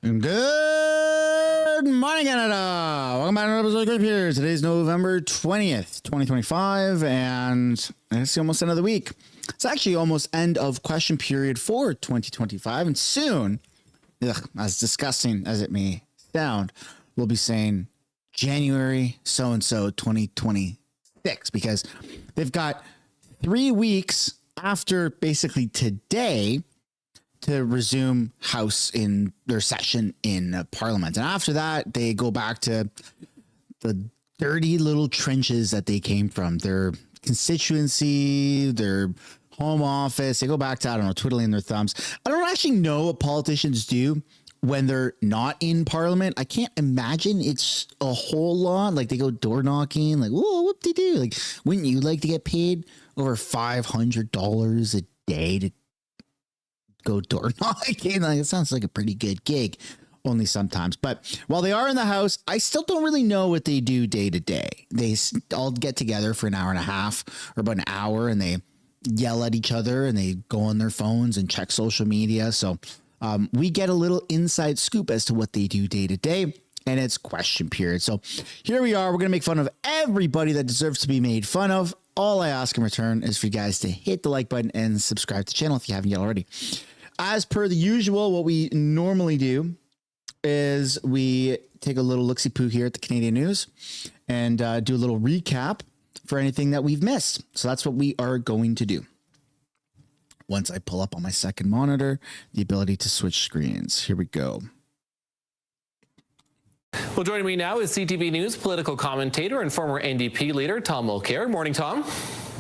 Good morning, Canada. Welcome back to another episode of Pierre. Today's November 20th, 2025, and it's almost end of the week. It's actually almost end of question period for 2025, and soon, as disgusting as it may sound, we'll be saying January so-and-so 2026, because they've got 3 weeks after basically today to resume House in their session in Parliament. And after that, they go back to the dirty little trenches that they came from, their constituency, their home office. They go back to, I don't know, twiddling their thumbs. I don't actually know what politicians do when they're not in Parliament. I can't imagine it's a whole lot. Like, they go door knocking, like, whoa, whoop-de-doo. Like, wouldn't you like to get paid over $500 a day to go door knocking? Like, it sounds like a pretty good gig, only sometimes. But while they are in the House, I still don't really know what they do day to day. They all get together for an hour and a half or about an hour, and they yell at each other, and they go on their phones and check social media. So we get a little inside scoop as to what they do day to day, and it's question period. So here we are. We're going to make fun of everybody that deserves to be made fun of. All I ask in return is for you guys to hit the like button and subscribe to the channel if you haven't yet already. As per the usual, what we normally do is we take a little look-see-poo here at the Canadian news and do a little recap for anything that we've missed. So that's what we are going to do. Once I pull up on my second monitor, the ability to switch screens. Here we go. Well, joining me now is CTV News political commentator and former NDP leader Tom Mulcair. Morning, Tom.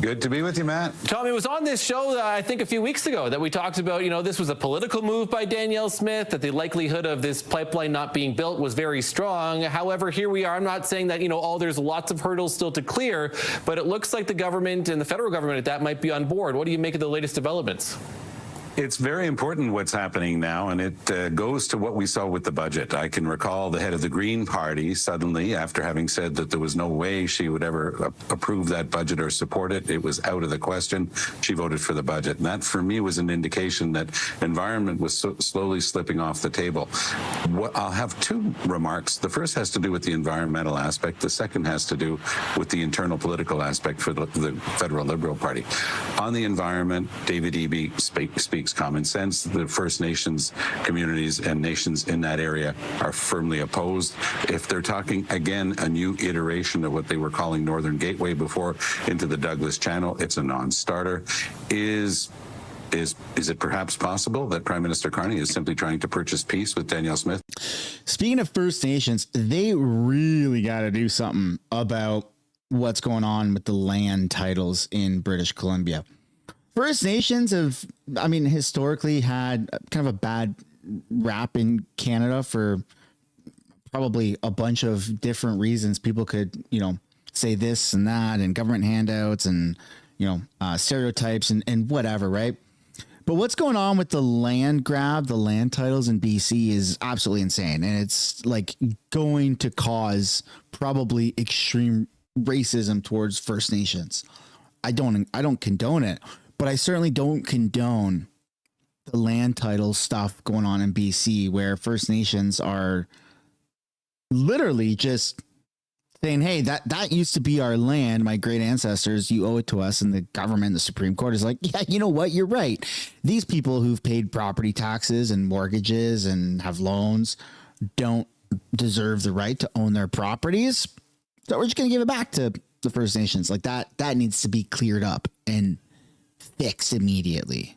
Good to be with you, Matt. Tom, it was on this show, I think a few weeks ago, that we talked about, this was a political move by Danielle Smith, that the likelihood of this pipeline not being built was very strong. However, here we are. I'm not saying that, there's lots of hurdles still to clear, but it looks like the government and the federal government at that might be on board. What do you make of the latest developments? It's very important what's happening now, and it goes to what we saw with the budget. I can recall the head of the Green Party suddenly, after having said that there was no way she would ever approve that budget or support it, it was out of the question. She voted for the budget. And that, for me, was an indication that environment was slowly slipping off the table. I'll have 2 remarks. The first has to do with the environmental aspect. The second has to do with the internal political aspect for the federal Liberal Party. On the environment, David Eby speaks common sense. The First Nations communities and nations in that area are firmly opposed. If they're talking, again, a new iteration of what they were calling Northern Gateway before into the Douglas Channel, it's a non-starter. Is it perhaps possible that Prime Minister Carney is simply trying to purchase peace with Danielle Smith? Speaking of First Nations, they really got to do something about what's going on with the land titles in British Columbia. First Nations have, historically had kind of a bad rap in Canada for probably a bunch of different reasons. People could, say this and that, and government handouts and, stereotypes and whatever, right? But what's going on with the land grab, the land titles in BC is absolutely insane. And it's like going to cause probably extreme racism towards First Nations. I don't condone it. But I certainly don't condone the land title stuff going on in BC, where First Nations are literally just saying, hey, that used to be our land. My great ancestors, you owe it to us. And the government, the Supreme Court is like, yeah, you know what? You're right. These people who've paid property taxes and mortgages and have loans don't deserve the right to own their properties. So we're just going to give it back to the First Nations. Like that needs to be cleared up and fixed immediately.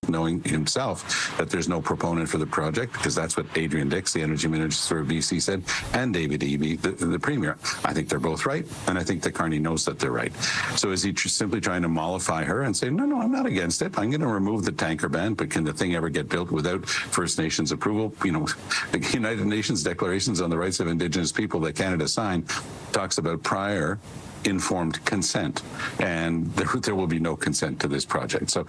Knowing himself that there's no proponent for the project, because that's what Adrian Dix, the energy minister of BC, said, and David Eby, the premier. I think they're both right, and I think that Carney knows that they're right. So is he simply trying to mollify her and say, no, I'm not against it. I'm going to remove the tanker ban, but can the thing ever get built without First Nations approval? The United Nations Declarations on the Rights of Indigenous People that Canada signed talks about prior informed consent, and there will be no consent to this project. So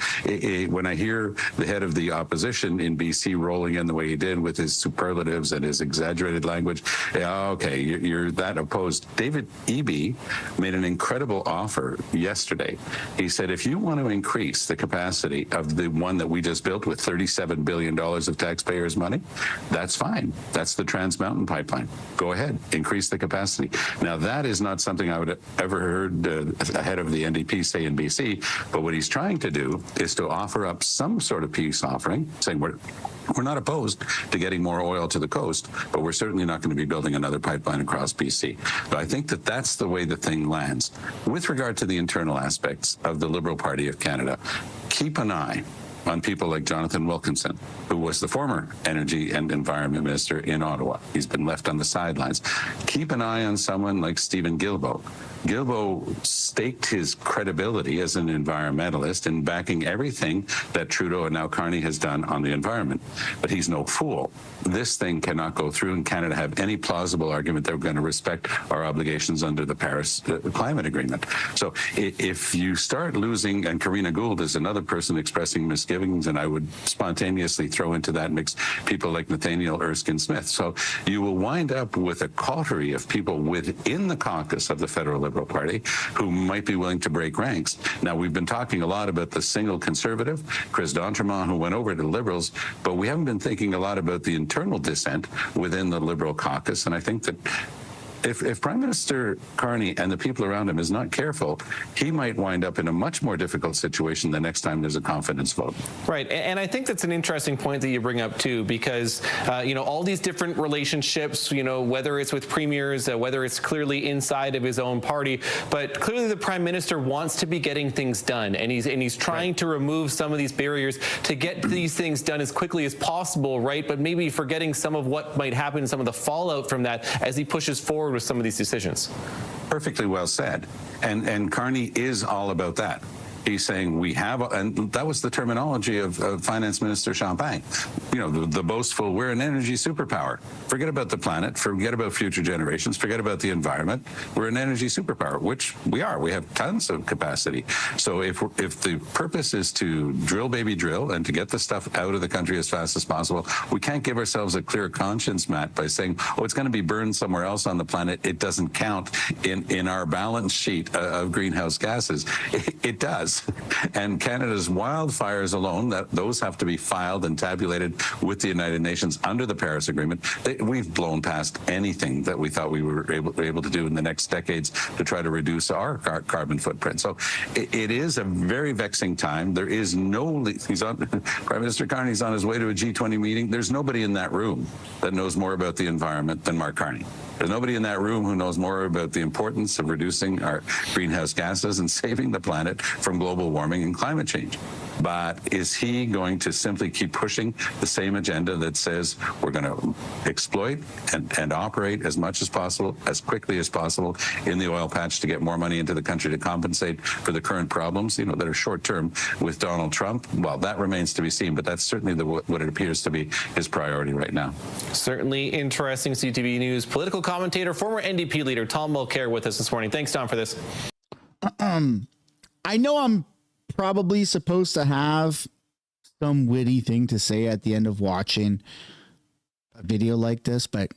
when I hear the head of the opposition in BC rolling in the way he did with his superlatives and his exaggerated language, okay, you're that opposed. David Eby made an incredible offer yesterday. He said, if you want to increase the capacity of the one that we just built with $37 billion of taxpayers' money, that's fine. That's the Trans Mountain Pipeline. Go ahead, increase the capacity. Now, that is not something I would have ever heard a head of the NDP say in BC, but what he's trying to do is to offer up some sort of peace offering, saying we're not opposed to getting more oil to the coast, but we're certainly not going to be building another pipeline across BC. But I think that that's the way the thing lands. With regard to the internal aspects of the Liberal Party of Canada, keep an eye on people like Jonathan Wilkinson, who was the former Energy and Environment Minister in Ottawa. He's been left on the sidelines. Keep an eye on someone like Stephen Guilbeault. Guilbeault staked his credibility as an environmentalist in backing everything that Trudeau and now Carney has done on the environment. But he's no fool. This thing cannot go through, and Canada have any plausible argument that we're going to respect our obligations under the Paris Climate Agreement. So if you start losing, and Karina Gould is another person expressing misgivings, and I would spontaneously throw into that mix people like Nathaniel Erskine Smith. So you will wind up with a coterie of people within the caucus of the Federal Liberal Party who might be willing to break ranks. Now, we've been talking a lot about the single Conservative, Chris d'Entremont, who went over to the Liberals, but we haven't been thinking a lot about the internal dissent within the Liberal caucus. And I think that if Prime Minister Carney and the people around him is not careful, he might wind up in a much more difficult situation the next time there's a confidence vote. Right, and I think that's an interesting point that you bring up too, because all these different relationships, whether it's with premiers, whether it's clearly inside of his own party, but clearly the Prime Minister wants to be getting things done, and he's trying to remove some of these barriers to get these things done as quickly as possible, right? But maybe forgetting some of what might happen, some of the fallout from that as he pushes forward with some of these decisions. Perfectly well said. And Carney is all about that. He's saying we have, and that was the terminology of Finance Minister Champagne. The boastful, we're an energy superpower. Forget about the planet, forget about future generations, forget about the environment. We're an energy superpower, which we are. We have tons of capacity. So if the purpose is to drill, baby, drill, and to get the stuff out of the country as fast as possible, we can't give ourselves a clear conscience, Matt, by saying, it's going to be burned somewhere else on the planet. It doesn't count in our balance sheet of greenhouse gases. It does. And Canada's wildfires alone, those have to be filed and tabulated with the United Nations under the Paris Agreement. We've blown past anything that we thought we were able to do in the next decades to try to reduce our carbon footprint. So it is a very vexing time. There is Prime Minister Carney's on his way to a G20 meeting. There's nobody in that room that knows more about the environment than Mark Carney. There's nobody in that room who knows more about the importance of reducing our greenhouse gases and saving the planet from global warming and climate change. But is he going to simply keep pushing the same agenda that says we're going to exploit and operate as much as possible, as quickly as possible in the oil patch to get more money into the country to compensate for the current problems, that are short term with Donald Trump? Well, that remains to be seen, but that's certainly what it appears to be his priority right now. Certainly interesting. CTV News political commentator, former NDP leader Tom Mulcair with us this morning. Thanks, Tom, for this. I know I'm probably supposed to have some witty thing to say at the end of watching a video like this, but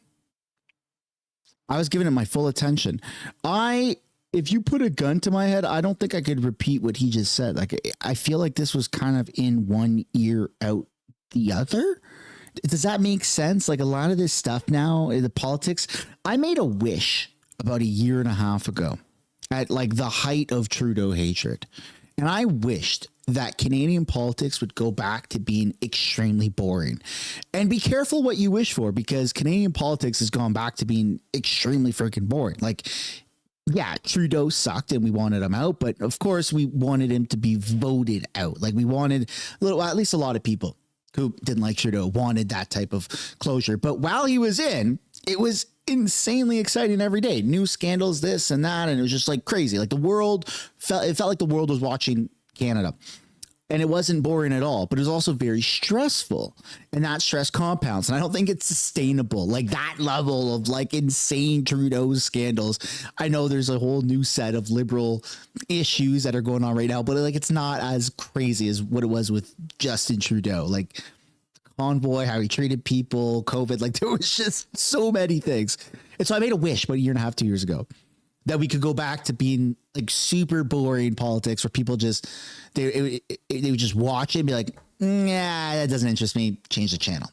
I was giving it my full attention. If you put a gun to my head, I don't think I could repeat what he just said. I feel like this was kind of in one ear, out the other. Does that make sense? A lot of this stuff now, the politics, I made a wish about a year and a half ago at the height of Trudeau hatred. And I wished that Canadian politics would go back to being extremely boring. And be careful what you wish for, because Canadian politics has gone back to being extremely freaking boring. Yeah, Trudeau sucked and we wanted him out, but of course we wanted him to be voted out. We wanted at least a lot of people who didn't like Trudeau wanted that type of closure. But while he was in, it was insanely exciting every day. New scandals, this and that. And it was just crazy. It felt like the world was watching Canada. And it wasn't boring at all, but it was also very stressful, and that stress compounds. And I don't think it's sustainable, like that level of like insane Trudeau scandals. I know there's a whole new set of liberal issues that are going on right now, but like, it's not as crazy as what it was with Justin Trudeau, like convoy, how he treated people, COVID, like there was just so many things. And so I made a wish about a year and a half, 2 years ago, that we could go back to being like super boring politics where people just, they would just watch it and be like, nah, that doesn't interest me. Change the channel.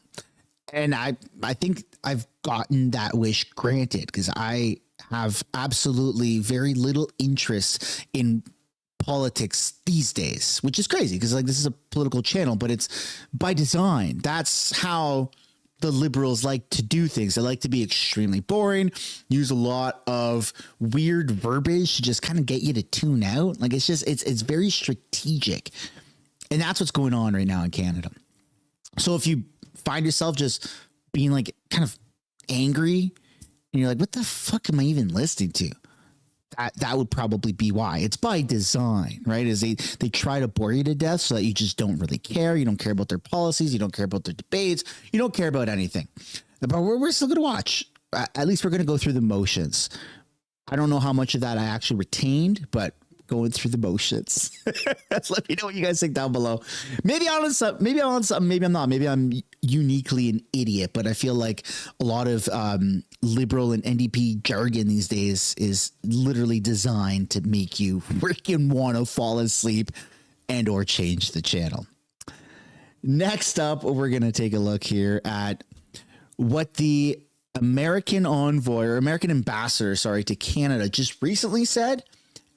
And I think I've gotten that wish granted, because I have absolutely very little interest in politics these days, which is crazy because like this is a political channel, but it's by design. That's how the liberals like to do things. They like to be extremely boring, use a lot of weird verbiage to just kind of get you to tune out. Like it's just, it's very strategic. And that's what's going on right now in Canada. So if you find yourself just being like kind of angry and you're like, what the fuck am I even listening to? That would probably be why. It's by design, right? Is they try to bore you to death so that you just don't really care. You don't care about their policies. You don't care about their debates. You don't care about anything. But we're still going to watch. At least we're going to go through the motions. I don't know how much of that I actually retained, but going through the motions. Let me know what you guys think down below. Maybe I'm on something, maybe I'm not. Maybe I'm uniquely an idiot, but I feel like a lot of liberal and NDP jargon these days is literally designed to make you freaking want to fall asleep and or change the channel. Next up, we're going to take a look here at what the American envoy or American ambassador, to Canada just recently said,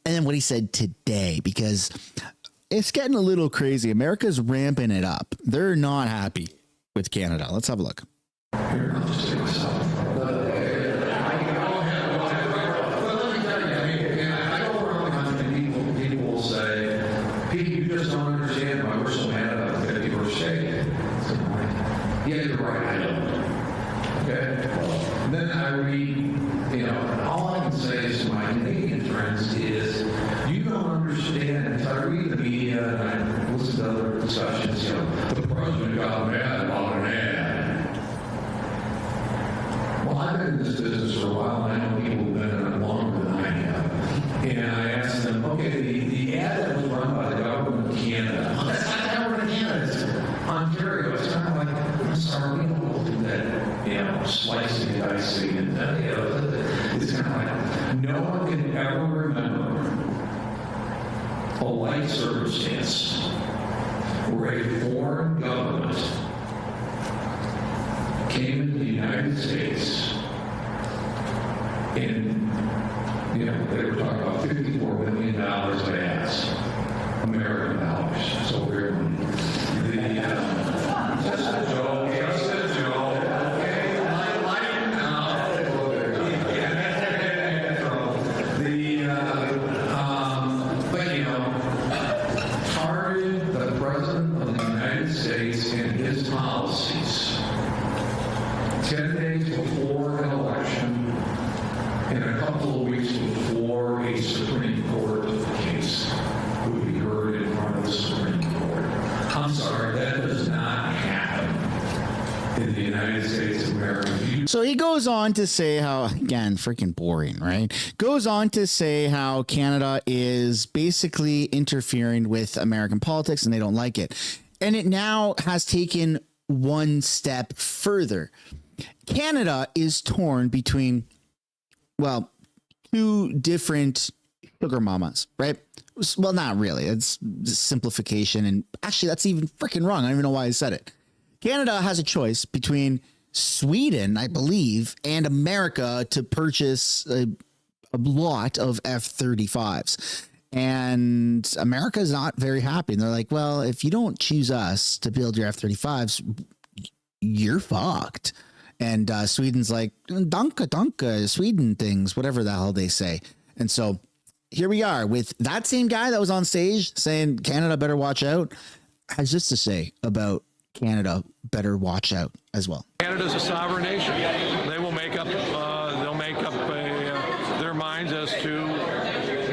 and then what he said today, because it's getting a little crazy. America's ramping it up. They're not happy with Canada. Let's have a look. Yeah, you're right, I don't. Okay? And then I read, all I can say is to my Canadian friends is, you don't understand, and I read the media and I listen to other discussions, the president got mad about an ad. Well, I've been in this business for a while, and I know people who've been in it longer than I have. And I asked them, okay, the ad that was run by the government of Canada, well, that's not the government of Canada, it's Ontario. It's kind of like, I'm sorry, we don't do that, slicing and dicing, and, it's kind of like, no one can ever remember a life circumstance where a foreign government came into the United States and, they were talking about $54 million of ads, American dollars, so we're just a joke, okay, lighten now. Targeted the President of the United States and his policies 10 days before an election and a couple of weeks before a Supreme Court case would be heard in front of the Supreme Court. I'm sorry, that does not happen in the United States of America. So he goes on to say how, again, freaking boring, right? Goes on to say how Canada is basically interfering with American politics and they don't like it. And it now has taken one step further. Canada is torn between, two different sugar mamas, right? Well, not really. It's simplification. And actually, that's even freaking wrong. I don't even know why I said it. Canada has a choice between Sweden, I believe, and America to purchase a lot of F-35s. And America is not very happy. And they're like, well, if you don't choose us to build your F-35s, you're fucked. And Sweden's like, danke, Sweden things, whatever the hell they say. And so here we are with that same guy that was on stage saying Canada better watch out, has this to say about Canada better watch out as well. Canada's a sovereign nation. They will make up, their minds as to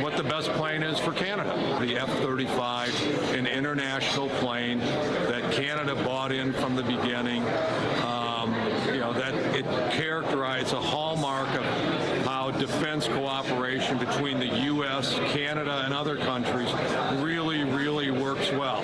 what the best plane is for Canada. The F-35, an international in from the beginning. That it characterized a hallmark of how defense cooperation between the U.S., Canada, and other countries really, really works well.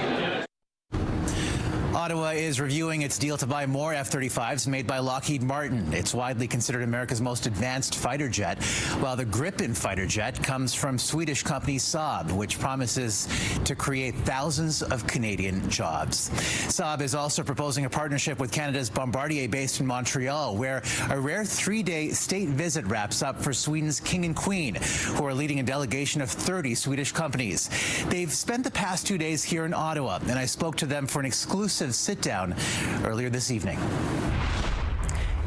Ottawa is reviewing its deal to buy more F-35s made by Lockheed Martin. It's widely considered America's most advanced fighter jet, while the Gripen fighter jet comes from Swedish company Saab, which promises to create thousands of Canadian jobs. Saab is also proposing a partnership with Canada's Bombardier based in Montreal, where a rare 3-day state visit wraps up for Sweden's King and Queen, who are leading a delegation of 30 Swedish companies. They've spent the past 2 days here in Ottawa, and I spoke to them for an exclusive sit-down earlier this evening.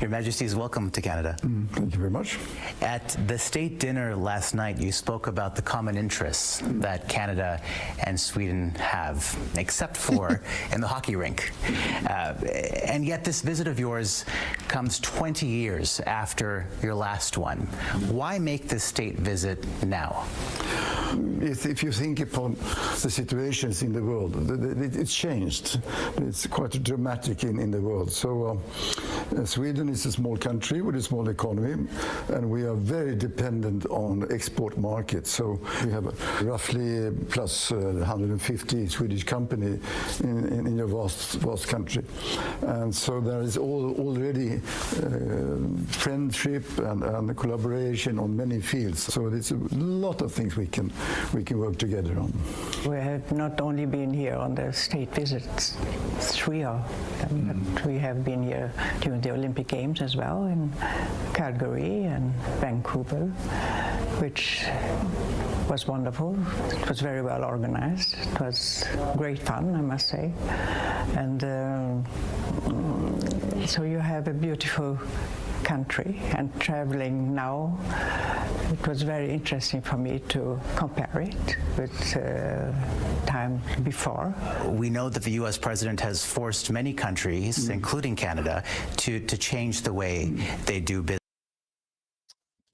Your Majesty's welcome to Canada. Thank you very much. At the state dinner last night, you spoke about the common interests that Canada and Sweden have, except for in the hockey rink. And yet this visit of yours comes 20 years after your last one. Why make this state visit now? If you think upon the situations in the world, it's changed. It's quite dramatic in the world. So Sweden is a small country with a small economy, and we are very dependent on export markets. So we have roughly plus 150 Swedish companies in a vast country. And so there is already friendship and collaboration on many fields. So there's a lot of things we can work together on. We have not only been here on the state visits, 3 of them, but we have been here during the Olympic Games as well, in Calgary and Vancouver, which was wonderful. It was very well organized. It was great fun, I must say. And so you have a beautiful country, and traveling now, it was very interesting for me to compare it with time before. We know that the U.S. president has forced many countries, including Canada, to change the way they do business.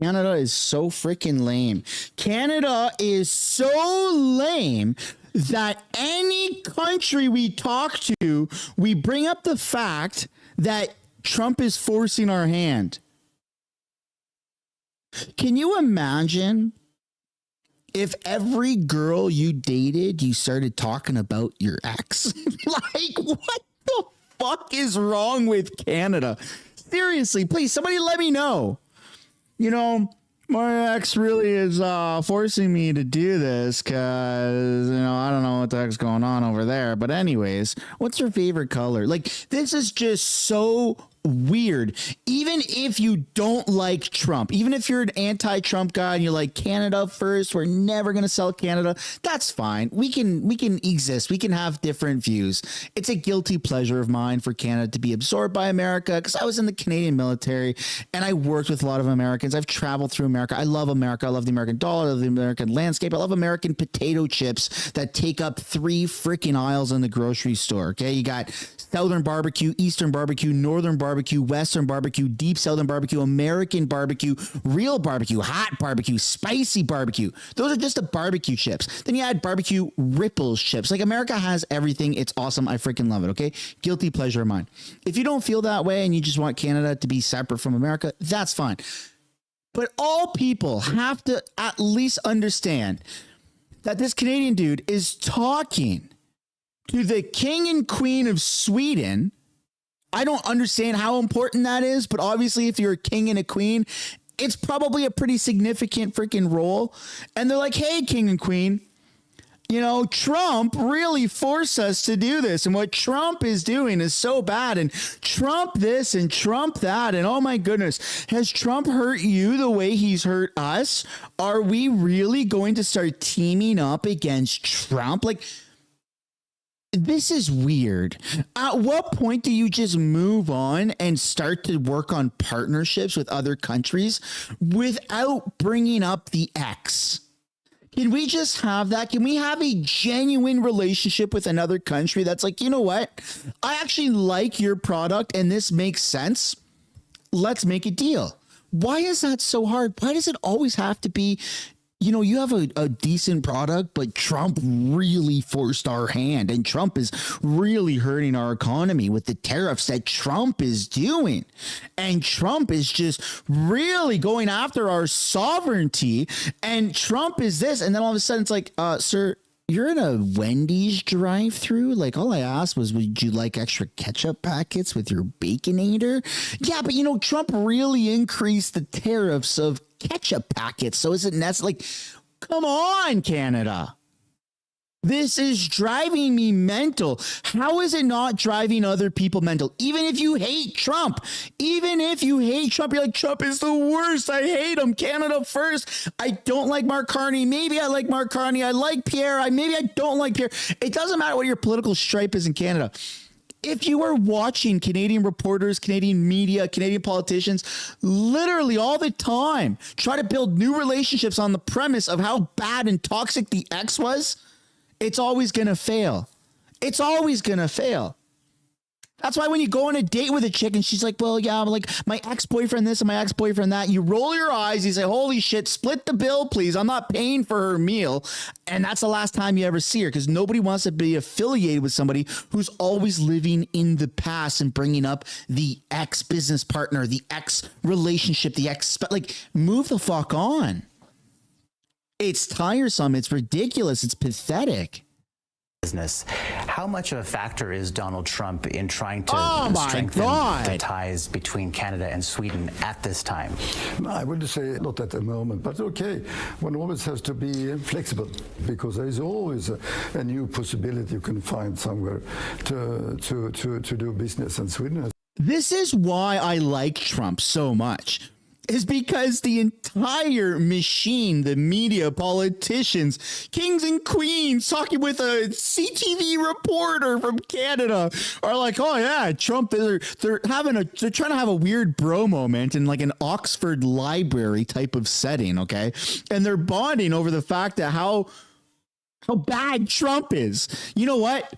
Canada is so freaking lame. Canada is so lame that any country we talk to, we bring up the fact that Trump is forcing our hand. Can you imagine if every girl you dated, you started talking about your ex? Like, what the fuck is wrong with Canada? Seriously, please, somebody let me know. You know, my ex really is forcing me to do this because, I don't know what the heck's going on over there. But anyways, what's your favorite color? Like, this is just so weird. Even if you don't like Trump, even if you're an anti-Trump guy and you're like, Canada first, we're never going to sell Canada, that's fine. We can exist. We can have different views. It's a guilty pleasure of mine for Canada to be absorbed by America, because I was in the Canadian military and I worked with a lot of Americans. I've traveled through America. I love America. I love the American dollar. I love the American landscape. I love American potato chips that take up 3 freaking aisles in the grocery store. Okay. You got Southern barbecue, Eastern barbecue, Northern barbecue, Western barbecue, deep Southern barbecue, American barbecue, real barbecue, hot barbecue, spicy barbecue. Those are just the barbecue chips. Then you add barbecue Ripples chips. Like, America has everything. It's awesome. I freaking love it. Okay. Guilty pleasure of mine. If you don't feel that way and you just want Canada to be separate from America, that's fine. But all people have to at least understand that this Canadian dude is talking to the king and queen of Sweden. I don't understand how important that is, but obviously if you're a king and a queen, it's probably a pretty significant freaking role. And they're like, hey, king and queen, Trump really forced us to do this. And what Trump is doing is so bad. And Trump this and Trump that. And oh my goodness, has Trump hurt you the way he's hurt us? Are we really going to start teaming up against Trump? Like, this is weird. At what point do you just move on and start to work on partnerships with other countries without bringing up the X? Can we just have that? Can we have a genuine relationship with another country that's like, you know what? I actually like your product and this makes sense. Let's make a deal. Why is that so hard? Why does it always have to be you know, you have a decent product, but Trump really forced our hand, and Trump is really hurting our economy with the tariffs that Trump is doing. And Trump is just really going after our sovereignty. And Trump is this. And then all of a sudden it's like, sir, you're in a Wendy's drive-through. Like, all I asked was, would you like extra ketchup packets with your Baconator? Yeah, but you know, Trump really increased the tariffs of ketchup packets. So isn't that like, come on, Canada? This is driving me mental. How is it not driving other people mental? Even if you hate Trump, you're like, Trump is the worst. I hate him. Canada first. I don't like Mark Carney. Maybe I like Mark Carney. I like Pierre. Maybe I don't like Pierre. It doesn't matter what your political stripe is in Canada. If you are watching Canadian reporters, Canadian media, Canadian politicians, literally all the time, try to build new relationships on the premise of how bad and toxic the ex was, it's always going to fail. It's always going to fail. That's why when you go on a date with a chick and she's like, well, yeah, I'm like my ex-boyfriend this and my ex-boyfriend that, you roll your eyes, you say, holy shit, split the bill, please. I'm not paying for her meal. And that's the last time you ever see her, because nobody wants to be affiliated with somebody who's always living in the past and bringing up the ex-business partner, the ex-relationship, the ex, like, move the fuck on. It's tiresome. It's ridiculous. It's pathetic. Business. How much of a factor is Donald Trump in trying to strengthen the ties between Canada and Sweden at this time? I wouldn't say not at the moment, but okay. One always has to be flexible, because there is always a new possibility you can find somewhere to do business, and Sweden has. This is why I like Trump so much. Is because the entire machine, the media, politicians, kings and queens talking with a CTV reporter from Canada are like, oh yeah, Trump, they're trying to have a weird bro moment in like an Oxford library type of setting, okay? And they're bonding over the fact that how bad Trump is. You know what?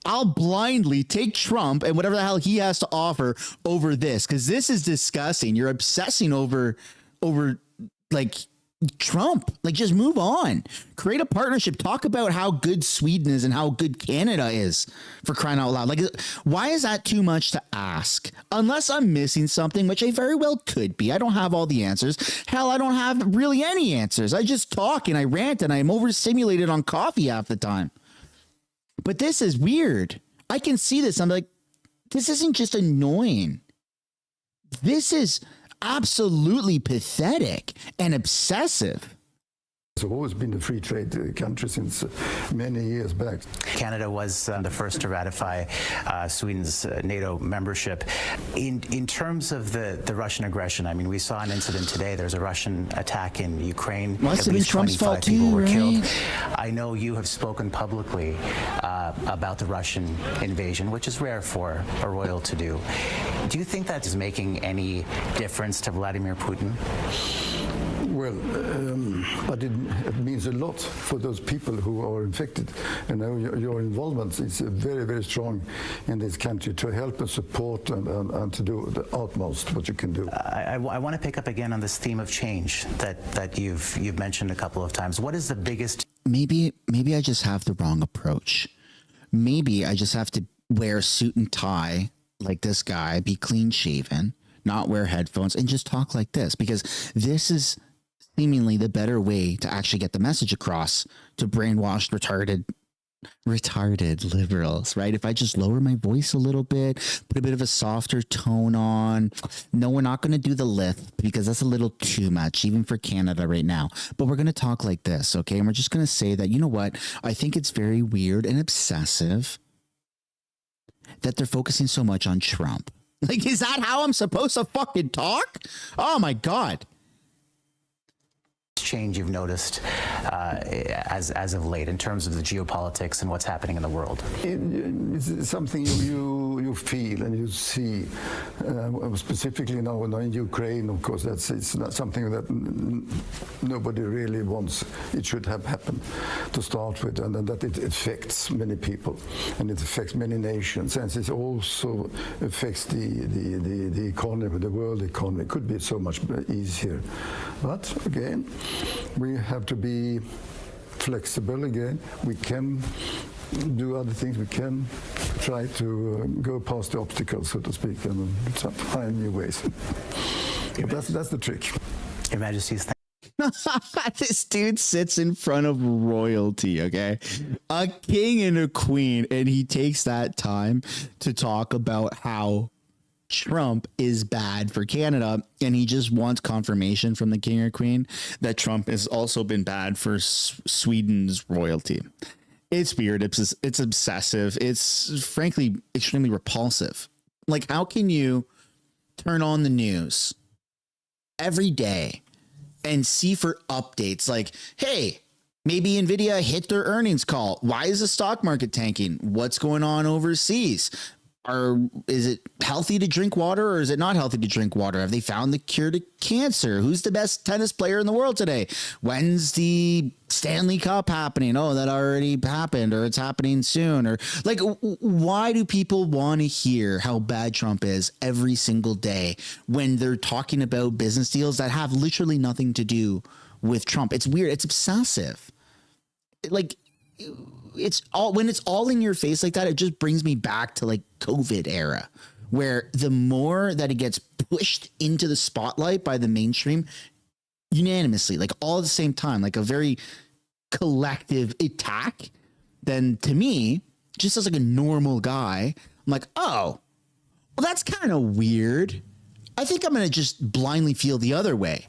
I'll blindly take Trump and whatever the hell he has to offer over this, because this is disgusting. You're obsessing over like Trump. Like, just move on. Create a partnership. Talk about how good Sweden is and how good Canada is, for crying out loud. Like, why is that too much to ask? Unless I'm missing something, which I very well could be. I don't have all the answers. Hell, I don't have really any answers. I just talk and I rant and I'm overstimulated on coffee half the time. But this is weird. I can see this. I'm like, this isn't just annoying. This is absolutely pathetic and obsessive. It's always been a free trade country since many years back. Canada was the first to ratify Sweden's NATO membership. In terms of the Russian aggression, I mean, we saw an incident today. There's a Russian attack in Ukraine. Must have been Trump's fault too, people were right? killed. I know you have spoken publicly about the Russian invasion, which is rare for a royal to do. Do you think that is making any difference to Vladimir Putin? Well, but it means a lot for those people who are infected. And your involvement is very, very strong in this country to help and support and to do the utmost what you can do. I want to pick up again on this theme of change that you've mentioned a couple of times. What is the biggest? Maybe I just have the wrong approach. Maybe I just have to wear a suit and tie like this guy, be clean shaven, not wear headphones, and just talk like this, because this is seemingly the better way to actually get the message across to brainwashed, retarded liberals, right? If I just lower my voice a little bit, put a bit of a softer tone on. No, we're not going to do the lift because that's a little too much, even for Canada right now. But we're going to talk like this, okay? And we're just going to say that, you know what? I think it's very weird and obsessive that they're focusing so much on Trump. Like, is that how I'm supposed to fucking talk? Oh my God. Change you've noticed as of late in terms of the geopolitics and what's happening in the world? It's something you feel and you see, specifically now in Ukraine, of course, it's not something that nobody really wants. It should have happened to start with, and that it affects many people, and it affects many nations, and it also affects the economy, the world economy. It could be so much easier. But again, we have to be flexible again. We can do other things. We can try to go past the obstacles, so to speak, and find new ways. But that's the trick. Your Majesty's. This dude sits in front of royalty, okay? A king and a queen, and he takes that time to talk about how Trump is bad for Canada, and he just wants confirmation from the king or queen that Trump has also been bad for Sweden's royalty. It's weird. It's obsessive. It's frankly extremely repulsive. Like, how can you turn on the news every day and see for updates like, hey, maybe Nvidia hit their earnings call. Why is the stock market tanking? What's going on overseas? Is it healthy to drink water, or is it not healthy to drink water? Have they found the cure to cancer? Who's the best tennis player in the world today? When's the Stanley Cup happening? Oh, that already happened, or it's happening soon. Or like, why do people want to hear how bad Trump is every single day when they're talking about business deals that have literally nothing to do with Trump? It's weird. It's obsessive. It's all in your face like that. It just brings me back to like COVID era, where the more that it gets pushed into the spotlight by the mainstream unanimously, like all at the same time, like a very collective attack, then to me, just as like a normal guy, I'm like, oh, well, that's kind of weird. I think I'm going to just blindly feel the other way,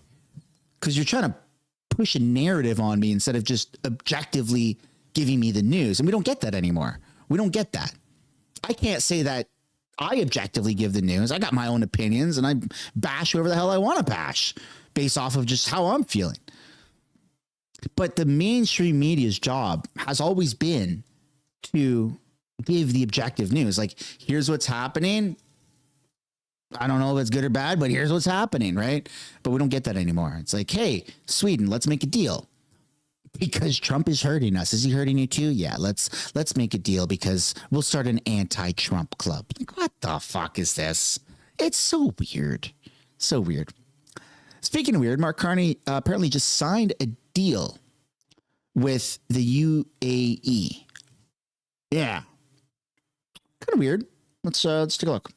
because you're trying to push a narrative on me instead of just objectively giving me the news. And we don't get that anymore. We don't get that. I can't say that I objectively give the news. I got my own opinions, and I bash whoever the hell I want to bash based off of just how I'm feeling. But the mainstream media's job has always been to give the objective news. Like, here's what's happening. I don't know if it's good or bad, but here's what's happening, right? But we don't get that anymore. It's like, hey, Sweden, let's make a deal. Because Trump is hurting us. Is he hurting you too? Yeah, let's make a deal because we'll start an anti-Trump club. Like, what the fuck is this? It's so weird. So weird. Speaking of weird, Mark Carney apparently just signed a deal with the UAE. Yeah. Kind of weird. Let's take a look.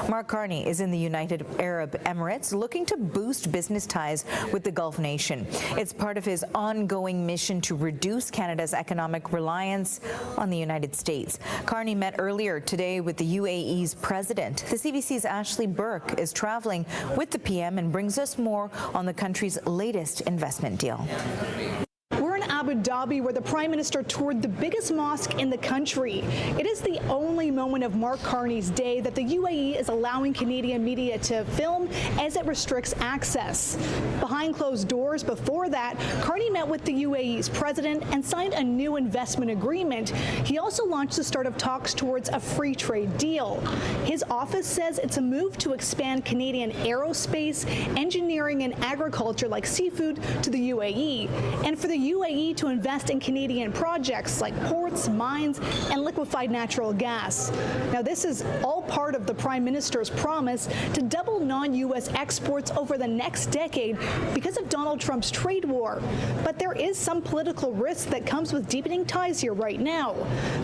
Mark Carney is in the United Arab Emirates looking to boost business ties with the Gulf nation. It's part of his ongoing mission to reduce Canada's economic reliance on the United States. Carney met earlier today with the UAE's president. The CBC's Ashley Burke is traveling with the PM and brings us more on the country's latest investment deal. Abu Dhabi, where the Prime Minister toured the biggest mosque in the country. It is the only moment of Mark Carney's day that the UAE is allowing Canadian media to film as it restricts access. Behind closed doors before that, Carney met with the UAE's president and signed a new investment agreement. He also launched the start of talks towards a free trade deal. His office says it's a move to expand Canadian aerospace, engineering, and agriculture like seafood to the UAE, and for the UAE to invest in Canadian projects like ports, mines, and liquefied natural gas. Now, this is all part of the Prime Minister's promise to double non-U.S. exports over the next decade because of Donald Trump's trade war. But there is some political risk that comes with deepening ties here right now.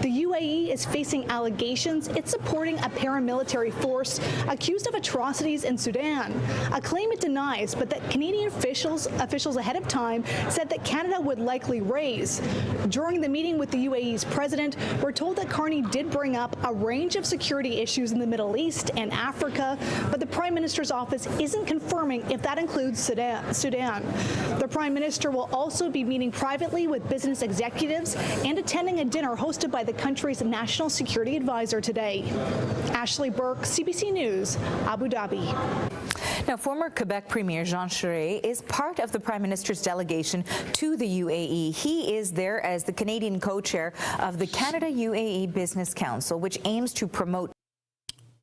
The UAE is facing allegations it's supporting a paramilitary force accused of atrocities in Sudan, a claim it denies, but that Canadian officials ahead of time said that Canada would likely raise. During the meeting with the UAE's president, we're told that Carney did bring up a range of security issues in the Middle East and Africa, but the Prime Minister's office isn't confirming if that includes Sudan. The Prime Minister will also be meeting privately with business executives and attending a dinner hosted by the country's national security advisor today. Ashley Burke, CBC News, Abu Dhabi. Now, former Quebec Premier Jean Charest is part of the Prime Minister's delegation to the UAE. He is there as the Canadian co-chair of the Canada-UAE Business Council, which aims to promote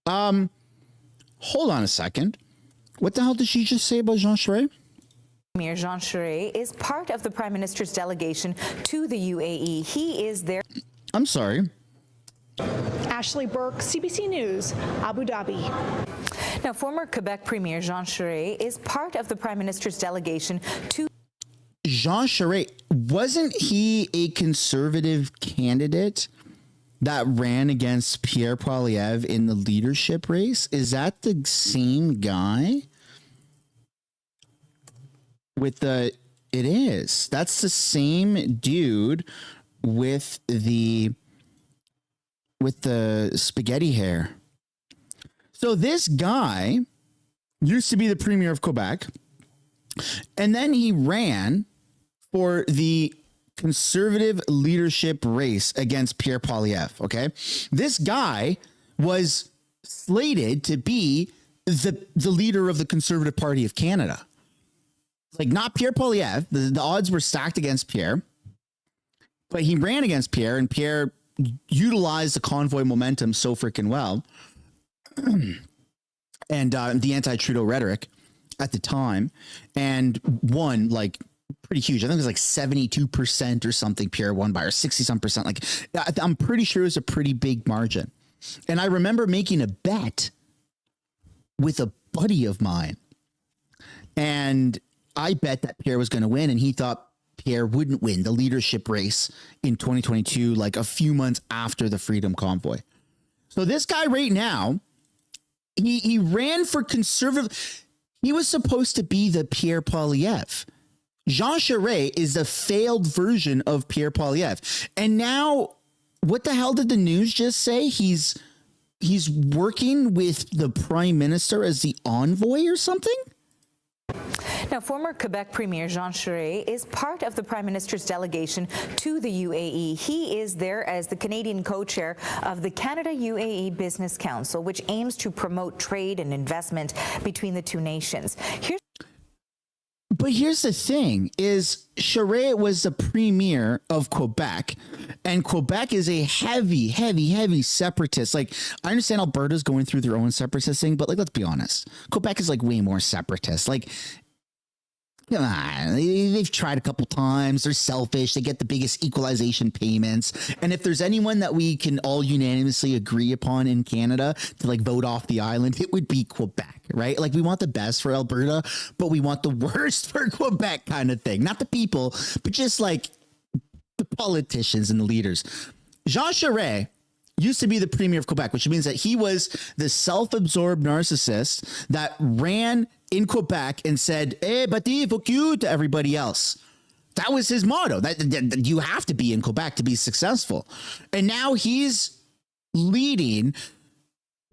Hold on a second. What the hell did she just say about Jean Charest? Premier Jean Charest is part of the Prime Minister's delegation to the UAE. He is there. I'm sorry. Ashley Burke, CBC News, Abu Dhabi. Now, former Quebec Premier Jean Charest is part of the Prime Minister's delegation to Jean Charest, wasn't he a conservative candidate that ran against Pierre Poilievre in the leadership race? Is that the same guy? It is. That's the same dude with the spaghetti hair. So this guy used to be the premier of Quebec, and then he ran for the conservative leadership race against Pierre Poilievre. Okay. This guy was slated to be the leader of the Conservative Party of Canada. Like, not Pierre Poilievre. The odds were stacked against Pierre, but he ran against Pierre, and Pierre utilized the convoy momentum so freaking well. And the anti-Trudeau rhetoric at the time, and won like pretty huge. I think it was like 72% or something Pierre won by, or 60-some%. Like, I'm pretty sure it was a pretty big margin. And I remember making a bet with a buddy of mine, and I bet that Pierre was going to win, and he thought Pierre wouldn't win the leadership race in 2022, like a few months after the Freedom Convoy. So this guy right now, he ran for conservative. He was supposed to be the Pierre Poilievre. Jean Charest is the failed version of Pierre Poilievre. And now, what the hell did the news just say? He's working with the Prime Minister as the envoy or something? Now, former Quebec Premier Jean Charest is part of the Prime Minister's delegation to the UAE. He is there as the Canadian co-chair of the Canada-UAE Business Council, which aims to promote trade and investment between the two nations. But here's the thing, is Charest was the premier of Quebec, and Quebec is a heavy separatist. Like, I understand Alberta's going through their own separatist thing, but like, let's be honest. Quebec is like way more separatist. Like, come on, they've tried a couple times. They're selfish. They get the biggest equalization payments. And if there's anyone that we can all unanimously agree upon in Canada to like vote off the island, it would be Quebec, right? Like, we want the best for Alberta, but we want the worst for Quebec, kind of thing. Not the people, but just like the politicians and the leaders. Jean Charest used to be the premier of Quebec, which means that he was the self-absorbed narcissist that ran in Quebec and said, "Hey, bati, fuck you," to everybody else. That was his motto. That you have to be in Quebec to be successful. And now he's leading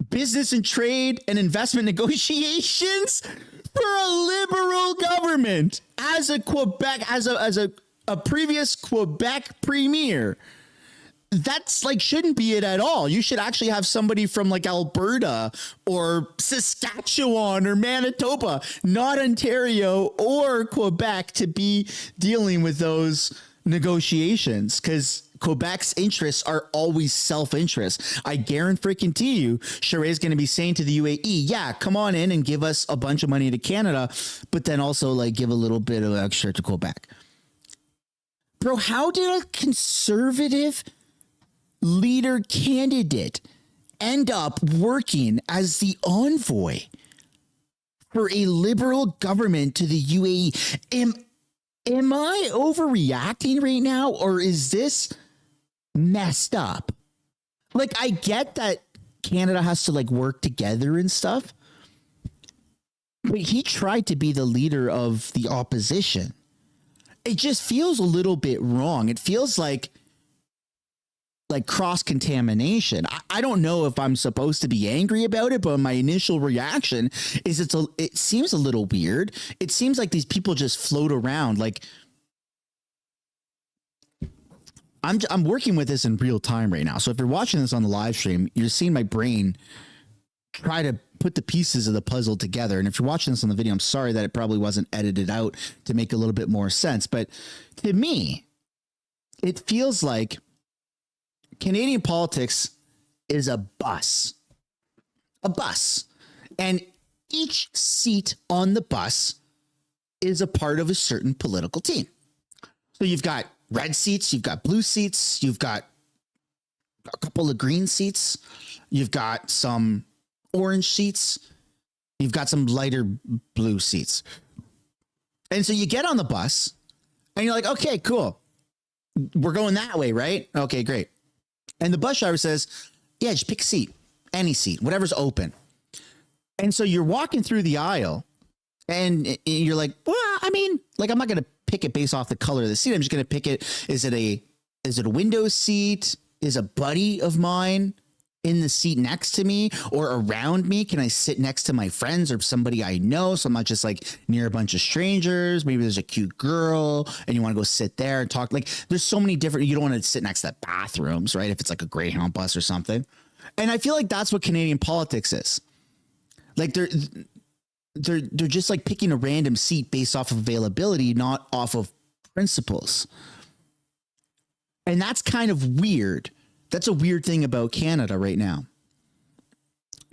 business and trade and investment negotiations for a liberal government as a Quebec, as a previous Quebec premier. That's like, shouldn't be it at all. You should actually have somebody from like Alberta or Saskatchewan or Manitoba, not Ontario or Quebec, to be dealing with those negotiations, because Quebec's interests are always self-interest. I guarantee you, Charest is going to be saying to the UAE, yeah, come on in and give us a bunch of money to Canada, but then also like give a little bit of extra to Quebec. Bro, how did a conservative leader candidate end up working as the envoy for a liberal government to the UAE? Am I overreacting right now, or is this messed up? Like, I get that Canada has to like work together and stuff, but he tried to be the leader of the opposition. It just feels a little bit wrong. It feels like cross-contamination. I don't know if I'm supposed to be angry about it, but my initial reaction is it seems a little weird. It seems like these people just float around. Like, I'm working with this in real time right now. So if you're watching this on the live stream, you're seeing my brain try to put the pieces of the puzzle together. And if you're watching this on the video, I'm sorry that it probably wasn't edited out to make a little bit more sense. But to me, it feels like Canadian politics is a bus. a bus, and each seat on the bus is a part of a certain political team. So you've got red seats, you've got blue seats, you've got a couple of green seats, you've got some orange seats, you've got some lighter blue seats. And so you get on the bus and you're like, okay, cool. We're going that way, right? Okay, great. And the bus driver says, yeah, just pick a seat, any seat, whatever's open. And so you're walking through the aisle and you're like, well, I mean, like, I'm not going to pick it based off the color of the seat. I'm just going to pick it. Is it a window seat? Is a buddy of mine in the seat next to me or around me? Can I sit next to my friends or somebody I know? So I'm not just like near a bunch of strangers. Maybe there's a cute girl and you want to go sit there and talk. Like, there's so many different, you don't want to sit next to bathrooms, right? If it's like a Greyhound bus or something. And I feel like that's what Canadian politics is. Like they're just like picking a random seat based off of availability, not off of principles. And that's kind of weird. That's a weird thing about Canada right now.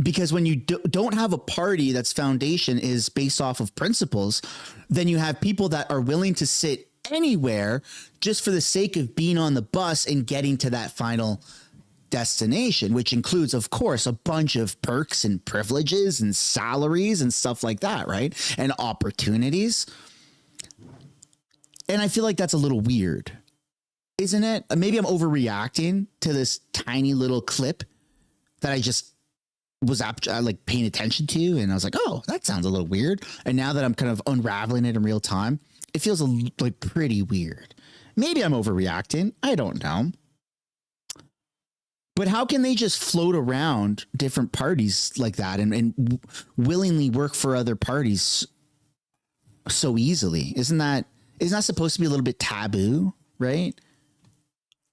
Because when you don't have a party that's foundation is based off of principles, then you have people that are willing to sit anywhere just for the sake of being on the bus and getting to that final destination, which includes, of course, a bunch of perks and privileges and salaries and stuff like that, right? And opportunities. And I feel like that's a little weird, isn't it? Maybe I'm overreacting to this tiny little clip that I just was like paying attention to. And I was like, oh, that sounds a little weird. And now that I'm kind of unraveling it in real time, it feels like pretty weird. Maybe I'm overreacting. I don't know. But how can they just float around different parties like that and willingly work for other parties so easily? Isn't that supposed to be a little bit taboo, right?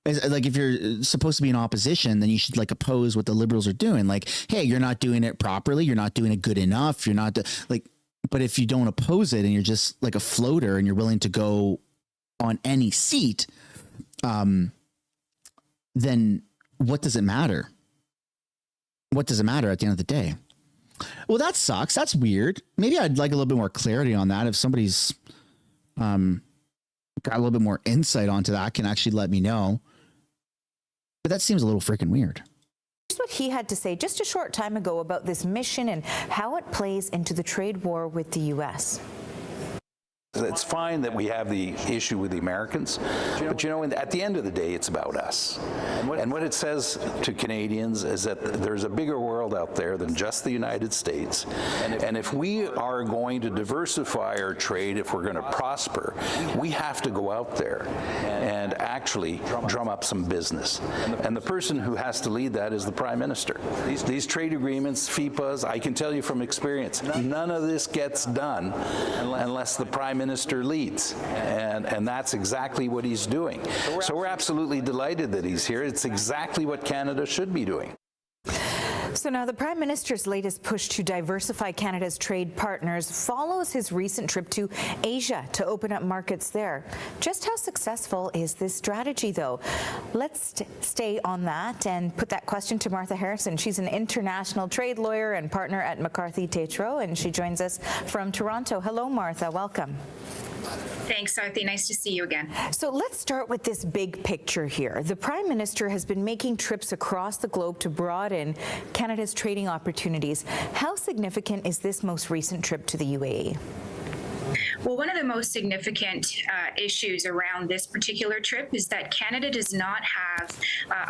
Like, if you're supposed to be in opposition, then you should like oppose what the Liberals are doing. Like, hey, you're not doing it properly. You're not doing it good enough. You're not like, but if you don't oppose it and you're just like a floater and you're willing to go on any seat, then what does it matter? What does it matter at the end of the day? Well, that sucks. That's weird. Maybe I'd like a little bit more clarity on that. If somebody's got a little bit more insight onto that, can actually let me know. But that seems a little freaking weird. Here's what he had to say just a short time ago about this mission and how it plays into the trade war with the U.S. It's fine that we have the issue with the Americans, but at the end of the day, it's about us. And what it says to Canadians is that there's a bigger world out there than just the United States. And if we are going to diversify our trade, if we're going to prosper, we have to go out there and actually drum up some business. And the person who has to lead that is the Prime Minister. These trade agreements, FIPAs, I can tell you from experience, none of this gets done unless the Prime Minister leads, and that's exactly what he's doing. So we're absolutely delighted that he's here. It's exactly what Canada should be doing. So now the Prime Minister's latest push to diversify Canada's trade partners follows his recent trip to Asia to open up markets there. Just how successful is this strategy, though? Let's stay on that and put that question to Martha Harrison. She's an international trade lawyer and partner at McCarthy Tétrault, and she joins us from Toronto. Hello, Martha. Welcome. Thanks, Arthi. Nice to see you again. So let's start with this big picture here. The Prime Minister has been making trips across the globe to broaden Canada's trading opportunities. How significant is this most recent trip to the UAE? Well, one of the most significant issues around this particular trip is that Canada does not have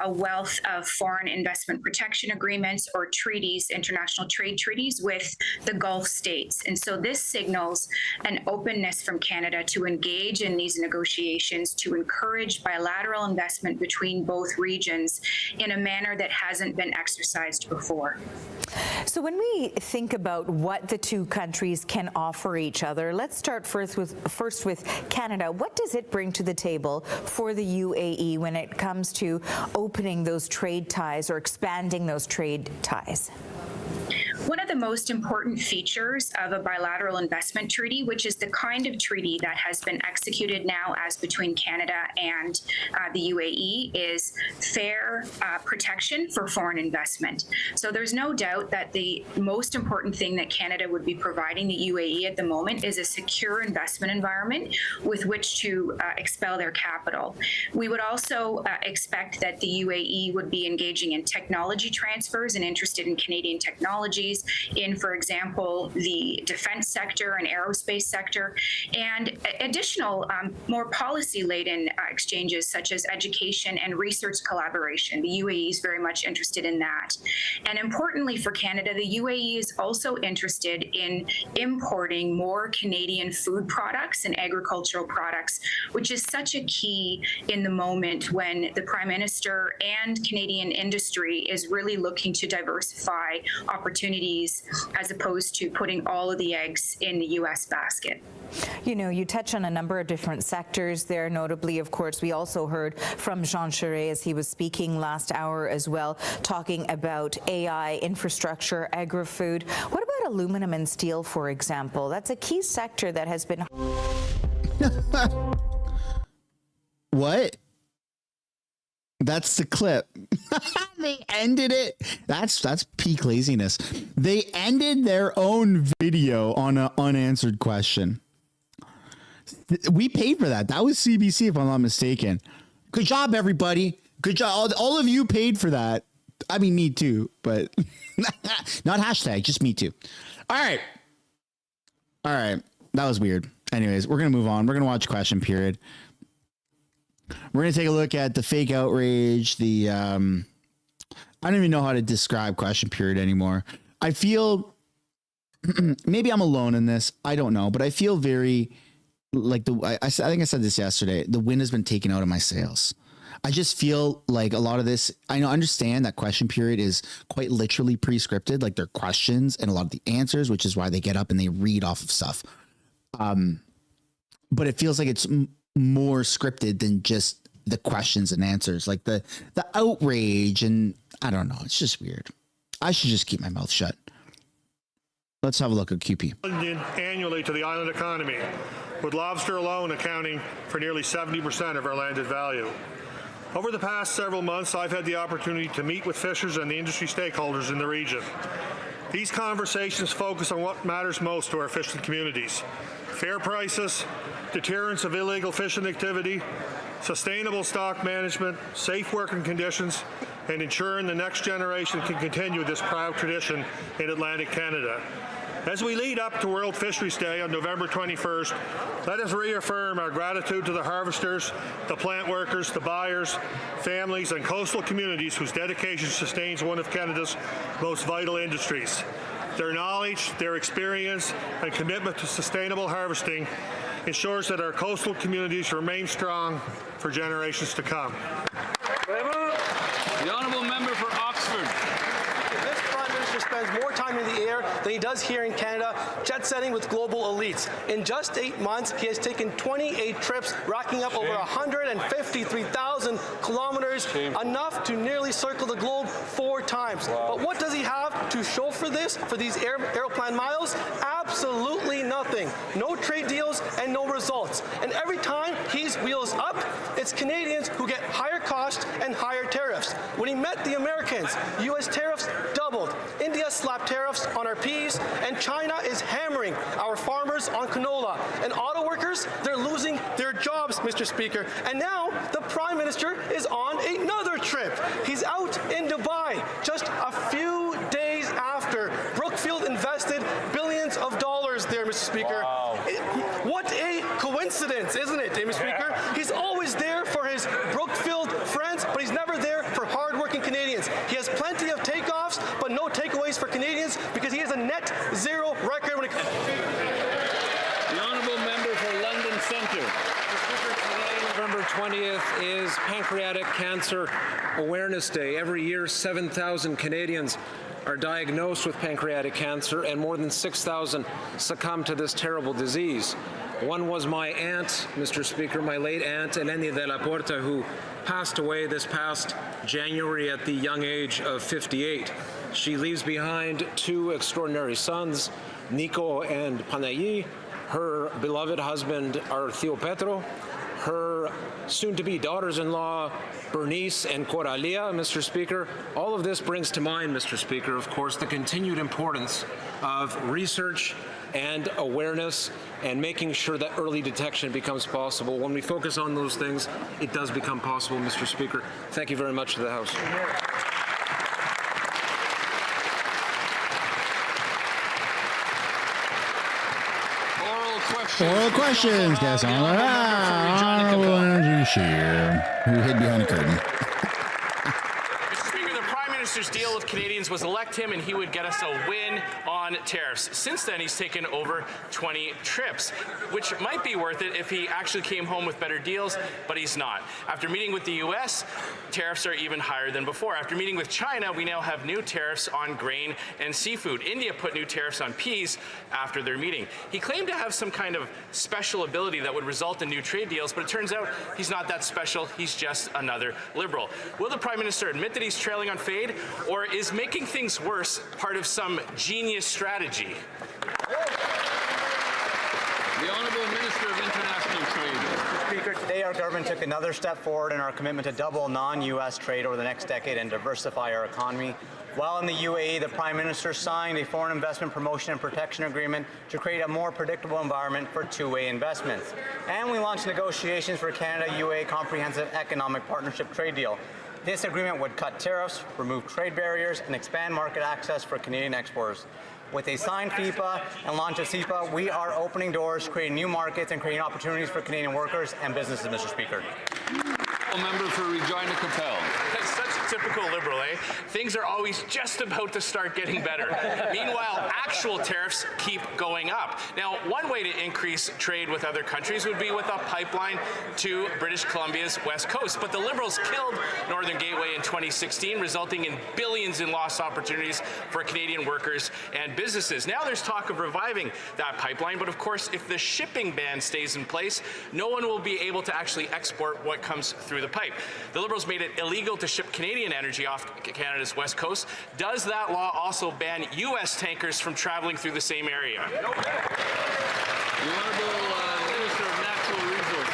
a wealth of foreign investment protection agreements or treaties, international trade treaties with the Gulf states. And so this signals an openness from Canada to engage in these negotiations to encourage bilateral investment between both regions in a manner that hasn't been exercised before. So when we think about what the two countries can offer each other, let's start first with Canada. What does it bring to the table for the UAE when it comes to opening those trade ties or expanding those trade ties? one of the most important features of a bilateral investment treaty, which is the kind of treaty that has been executed now as between Canada and the UAE, is fair protection for foreign investment. So there's no doubt that the most important thing that Canada would be providing the UAE at the moment is a secure investment environment with which to expel their capital. We would also expect that the UAE would be engaging in technology transfers and interested in Canadian technologies in, for example, the defense sector and aerospace sector, and additional more policy-laden exchanges such as education and research collaboration. The UAE is very much interested in that. And importantly for Canada, the UAE is also interested in importing more Canadian food products and agricultural products, which is such a key in the moment when the Prime Minister and Canadian industry is really looking to diversify opportunities as opposed to putting all of the eggs in the U.S. basket. You know, you touch on a number of different sectors there. Notably, of course, we also heard from Jean Charest as he was speaking last hour as well, talking about AI, infrastructure, agri-food. What about aluminum and steel, for example? That's a key sector that has been... What? That's the clip. They ended it. That's peak laziness. They ended their own video on an unanswered question. We paid for that. That was CBC, if I'm not mistaken. Good job, everybody. Good job. All of you paid for that. I mean, me too, but not hashtag, just me too. All right. That was weird. Anyways, we're going to move on. We're going to watch question period. We're going to take a look at the fake outrage, the, I don't even know how to describe question period anymore. I feel, maybe I'm alone in this. I don't know, but I feel very like I think I said this yesterday, the wind has been taken out of my sails. I just feel like a lot of this, I understand that question period is quite literally pre-scripted, like they're questions and a lot of the answers, which is why they get up and they read off of stuff. But it feels like it's more scripted than just the questions and answers, like the outrage, and I don't know. It's just weird. I should just keep my mouth shut. Let's have a look at QP. Annually to the island economy, with lobster alone accounting for nearly 70% of our landed value. Over the past several months, I've had the opportunity to meet with fishers and the industry stakeholders in the region. These conversations focus on what matters most to our fishing communities: fair prices, deterrence of illegal fishing activity, sustainable stock management, safe working conditions, and ensuring the next generation can continue this proud tradition in Atlantic Canada. As we lead up to World Fisheries Day on November 21st, let us reaffirm our gratitude to the harvesters, the plant workers, the buyers, families, and coastal communities whose dedication sustains one of Canada's most vital industries. Their knowledge, their experience, and commitment to sustainable harvesting ensures that our coastal communities remain strong for generations to come. The honourable member for Oxford. This Prime Minister spends more time in the air than he does here in Canada, jet-setting with global elites. In just 8 months, he has taken 28 trips, racking up over 153,000 kilometers, enough to nearly circle the globe 4 times. Wow. But what does he have to show for this, for these Aeroplan miles? Absolutely nothing. No trade deals and no results. And every time he's wheels up, it's Canadians who get higher costs and higher tariffs. When he met the Americans, U.S. tariffs doubled. India slapped tariffs on our peas, and China is hammering our farmers on canola. And auto workers, they're losing their jobs, Mr. Speaker. And now the Prime Minister is on another trip. He's out in Dubai just a few days after Brookfield invested billions of dollars there, Mr. Speaker. Wow. What a coincidence, isn't it, Mr. Speaker? He's always there for his Brookfield friends, but he's never there for hardworking Canadians. He has plenty of takeoffs, but no takeaways for Canadians because he has a net zero record when it comes. The honourable member for London Centre. Today, November 20th, is Pancreatic Cancer Awareness Day. Every year, 7,000 Canadians are diagnosed with pancreatic cancer, and more than 6,000 succumb to this terrible disease. One was my aunt, Mr. Speaker, my late aunt, Eleni de la Porta, who passed away this past January at the young age of 58. She leaves behind two extraordinary sons, Nico and Panayi, her beloved husband, Arthio Petro, her soon-to-be daughters-in-law, Bernice and Coralia, Mr. Speaker. All of this brings to mind, Mr. Speaker, of course, the continued importance of research and awareness and making sure that early detection becomes possible. When we focus on those things, it does become possible, Mr. Speaker. Thank you very much to the House. Oral questions. Guess on who hid behind a curtain. Mr. Speaker, the Prime Minister's deal with Canadians was elect him and he would get us a win on tariffs. Since then, he's taken over 20 trips, which might be worth it if he actually came home with better deals, but he's not. After meeting with the U.S., tariffs are even higher than before. After meeting with China, we now have new tariffs on grain and seafood. India put new tariffs on peas after their meeting. He claimed to have some kind of special ability that would result in new trade deals, but it turns out he's not that special. He's just another Liberal. Will the Prime Minister admit that he's trailing on fade, or is making things worse part of some genius strategy? The Honourable Minister of International Trade. Speaker, today our government took another step forward in our commitment to double non-U.S. trade over the next decade and diversify our economy. While in the UAE, the Prime Minister signed a foreign investment promotion and protection agreement to create a more predictable environment for two-way investments. And we launched negotiations for Canada-UAE Comprehensive Economic Partnership Trade Deal. This agreement would cut tariffs, remove trade barriers, and expand market access for Canadian exporters. With a signed FIPA and launch of CEPA, we are opening doors, creating new markets, and creating opportunities for Canadian workers and businesses, Mr. Speaker. Member for Regina Capel. That's such a typical Liberal, eh? Things are always just about to start getting better. Meanwhile, actual tariffs keep going up. Now, one way to increase trade with other countries would be with a pipeline to British Columbia's west coast. But the Liberals killed Northern Gateway in 2016, resulting in billions in lost opportunities for Canadian workers and businesses. Now there's talk of reviving that pipeline, but of course, if the shipping ban stays in place, no one will be able to actually export what comes through the pipe. The Liberals made it illegal to ship Canadian energy off Canada's west coast. Does that law also ban U.S. tankers from traveling through the same area? The Honourable Minister of Natural Resources.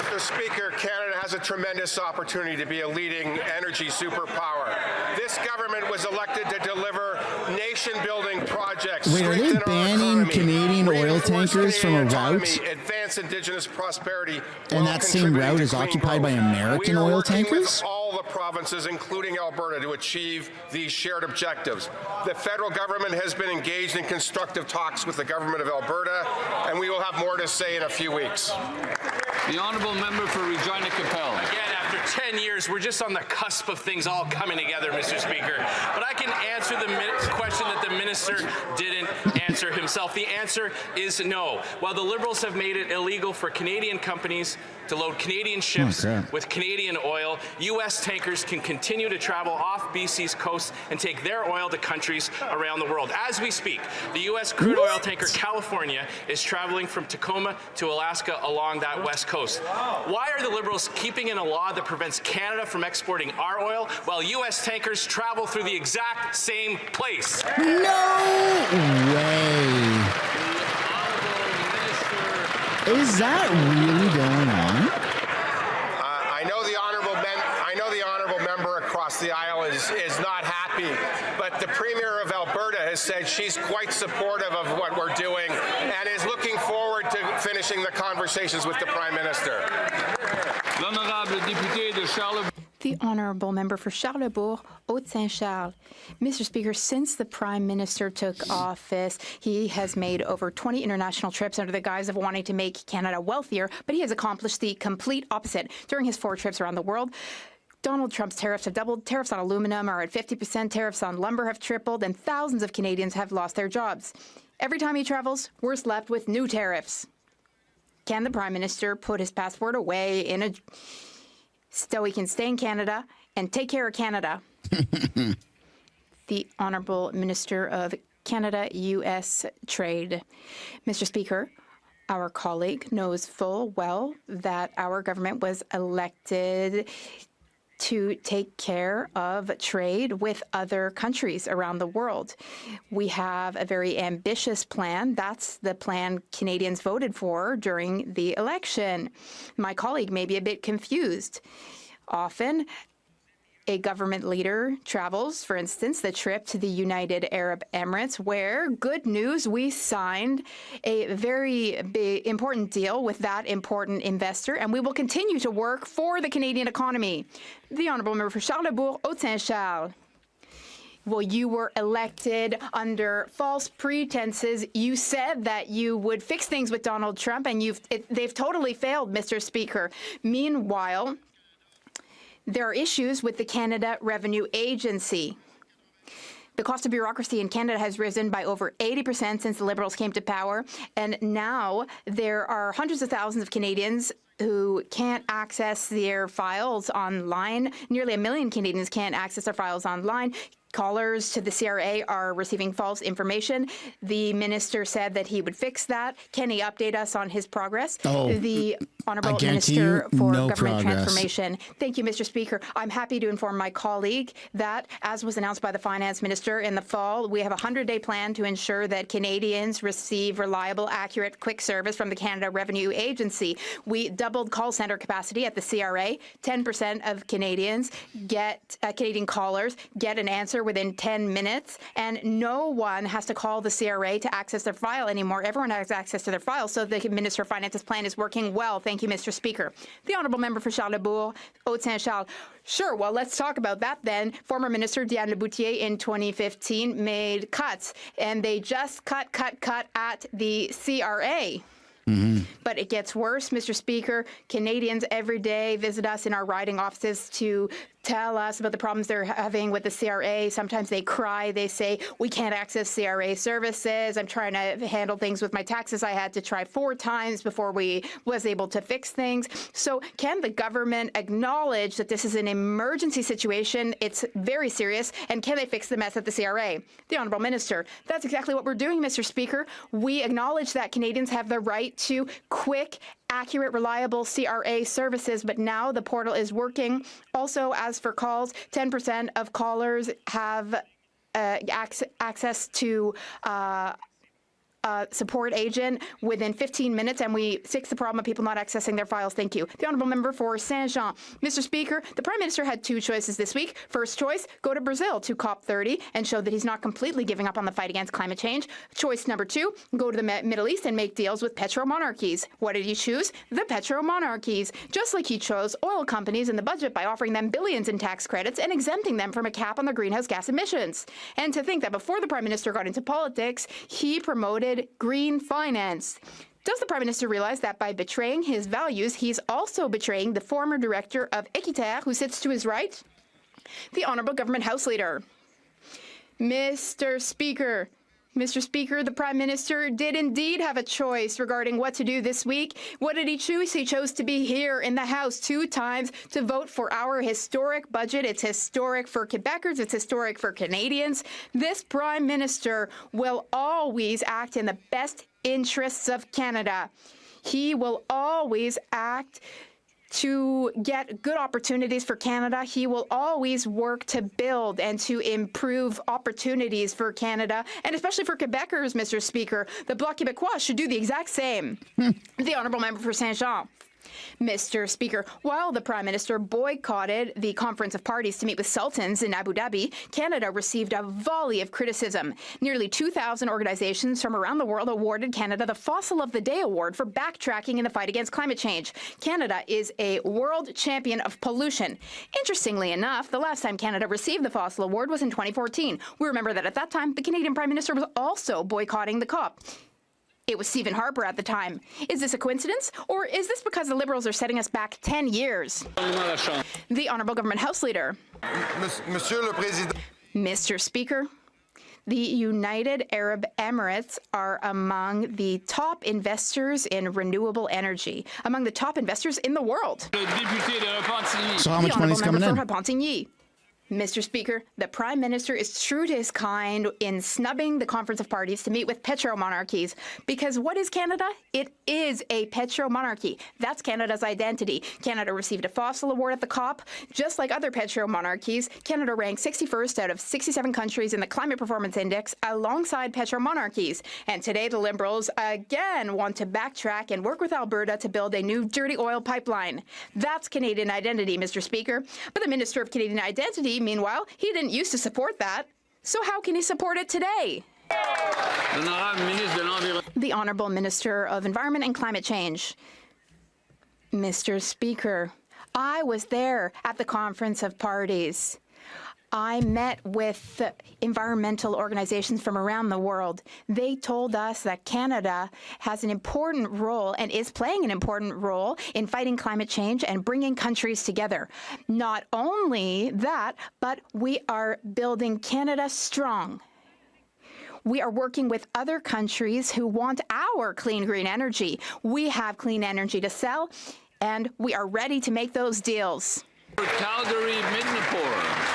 Mr. Speaker, Canada has a tremendous opportunity to be a leading energy superpower. This government was elected to deliver nation-building projects. Wait, are they banning Canadian oil tankers from a route? Advance Indigenous prosperity. And that same route is occupied by American oil tankers? All the provinces, including Alberta, to achieve these shared objectives. The federal government has been engaged in constructive talks with the government of Alberta, and we will have more to say in a few weeks. The Honourable Member for Regina Capel. Again, after 10 years, we're just on the cusp of things all coming together, Mr. Speaker. But I can answer the question that the minister didn't answer himself. The answer is no. While the Liberals have made it illegal for Canadian companies to load Canadian ships with Canadian oil, U.S. tankers can continue to travel off BC's coast and take their oil to countries around the world. As we speak, the U.S. crude oil tanker California is traveling from Tacoma to Alaska along that west coast. Why are the Liberals keeping in a law that prevents Canada from exporting our oil while U.S. tankers travel through the exact same place? No way. Is that really going on? I know the honourable member across the aisle is not happy, but the Premier of Alberta has said she's quite supportive of what we're doing and is looking forward to finishing the conversations with the Prime Minister. L'honorable député de Charlebourg. The Honourable Member for Charlebourg, Haute-Saint-Charles. Mr. Speaker, since the Prime Minister took office, he has made over 20 international trips under the guise of wanting to make Canada wealthier, but he has accomplished the complete opposite. During his 4 trips around the world, Donald Trump's tariffs have doubled, tariffs on aluminum are at 50%, tariffs on lumber have tripled, and thousands of Canadians have lost their jobs. Every time he travels, we're slapped with new tariffs. Can the Prime Minister put his passport away so he can stay in Canada and take care of Canada? The Honourable Minister of Canada-U.S. Trade. Mr. Speaker, our colleague knows full well that our government was elected to take care of trade with other countries around the world. We have a very ambitious plan. That's the plan Canadians voted for during the election. My colleague may be a bit confused. Often, a government leader travels, for instance, the trip to the United Arab Emirates, where, good news, we signed a very big, important deal with that important investor, and we will continue to work for the Canadian economy. The Honourable Member for Charlebourg, Haute-Saint-Charles. Well, you were elected under false pretenses. You said that you would fix things with Donald Trump, and they've totally failed, Mr. Speaker. Meanwhile, there are issues with the Canada Revenue Agency. The cost of bureaucracy in Canada has risen by over 80% since the Liberals came to power, and now there are hundreds of thousands of Canadians who can't access their files online. Nearly 1 million Canadians can't access their files online. Callers to the CRA are receiving false information. The minister said that he would fix that. Can he update us on his progress? The Honourable Minister for Government Transformation. Thank you, Mr. Speaker. I'm happy to inform my colleague that, as was announced by the Finance Minister in the fall, we have a 100-day plan to ensure that Canadians receive reliable, accurate, quick service from the Canada Revenue Agency. We doubled call centre capacity at the CRA. 10% of Canadians Canadian callers get an answer within 10 minutes, and no one has to call the CRA to access their file anymore. Everyone has access to their file, so the Minister of Finance's plan is working well. Thank you, Mr. Speaker. The Honourable Member for Charlebourg, Haute-Saint-Charles. Sure, well, let's talk about that then. Former Minister Diane Leboutillier in 2015 made cuts, and they just cut at the CRA. But it gets worse, Mr. Speaker. Canadians every day visit us in our riding offices to tell us about the problems they're having with the CRA. Sometimes they cry. They say, we can't access CRA services. I'm trying to handle things with my taxes. I had to try 4 times before we was able to fix things. So can the government acknowledge that this is an emergency situation? It's very serious. And can they fix the mess at the CRA? The Honourable Minister. That's exactly what we're doing, Mr. Speaker. We acknowledge that Canadians have the right to quick, accurate, reliable CRA services, but now the portal is working. Also, as for calls, 10% of callers have access to support agent within 15 minutes, and we fix the problem of people not accessing their files. Thank you. The Honourable Member for Saint-Jean. Mr. Speaker, the Prime Minister had 2 choices this week. First choice, go to Brazil to COP30 and show that he's not completely giving up on the fight against climate change. Choice number 2, go to the Middle East and make deals with petro-monarchies. What did he choose? The petro-monarchies. Just like he chose oil companies in the budget by offering them billions in tax credits and exempting them from a cap on their greenhouse gas emissions. And to think that before the Prime Minister got into politics, he promoted green finance. Does the Prime Minister realize that by betraying his values, he's also betraying the former director of Équiterre, who sits to his right? The Honourable Government House Leader. Mr. Speaker, the Prime Minister did indeed have a choice regarding what to do this week. What did he choose? He chose to be here in the House 2 times to vote for our historic budget. It's historic for Quebecers. It's historic for Canadians. This Prime Minister will always act in the best interests of Canada. He will always act to get good opportunities for Canada. He will always work to build and to improve opportunities for Canada, and especially for Quebecers, Mr. Speaker. The Bloc Québécois should do the exact same. The Honourable Member for Saint-Jean. Mr. Speaker, while the Prime Minister boycotted the Conference of Parties to meet with sultans in Abu Dhabi, Canada received a volley of criticism. Nearly 2,000 organizations from around the world awarded Canada the Fossil of the Day Award for backtracking in the fight against climate change. Canada is a world champion of pollution. Interestingly enough, the last time Canada received the Fossil Award was in 2014. We remember that at that time, the Canadian Prime Minister was also boycotting the COP. It was Stephen Harper at the time. Is this a coincidence, or is this because the Liberals are setting us back 10 years? The Honourable Government House Leader. Mr. Speaker, the United Arab Emirates are among the top investors in renewable energy, among the top investors in the world. So how much money is coming in? Mr. Speaker, the Prime Minister is true to his kind in snubbing the Conference of Parties to meet with petromonarchies. Because what is Canada? It is a petromonarchy. That's Canada's identity. Canada received a fossil award at the COP. Just like other petromonarchies, Canada ranked 61st out of 67 countries in the Climate Performance Index alongside petromonarchies. And today the Liberals again want to backtrack and work with Alberta to build a new dirty oil pipeline. That's Canadian identity, Mr. Speaker. But the Minister of Canadian Identity, meanwhile, he didn't used to support that. So how can he support it today? The Honourable Minister of Environment and Climate Change. Mr. Speaker, I was there at the Conference of Parties. I met with environmental organizations from around the world. They told us that Canada has an important role and is playing an important role in fighting climate change and bringing countries together. Not only that, but we are building Canada strong. We are working with other countries who want our clean green energy. We have clean energy to sell, and we are ready to make those deals. Calgary, Midnapore.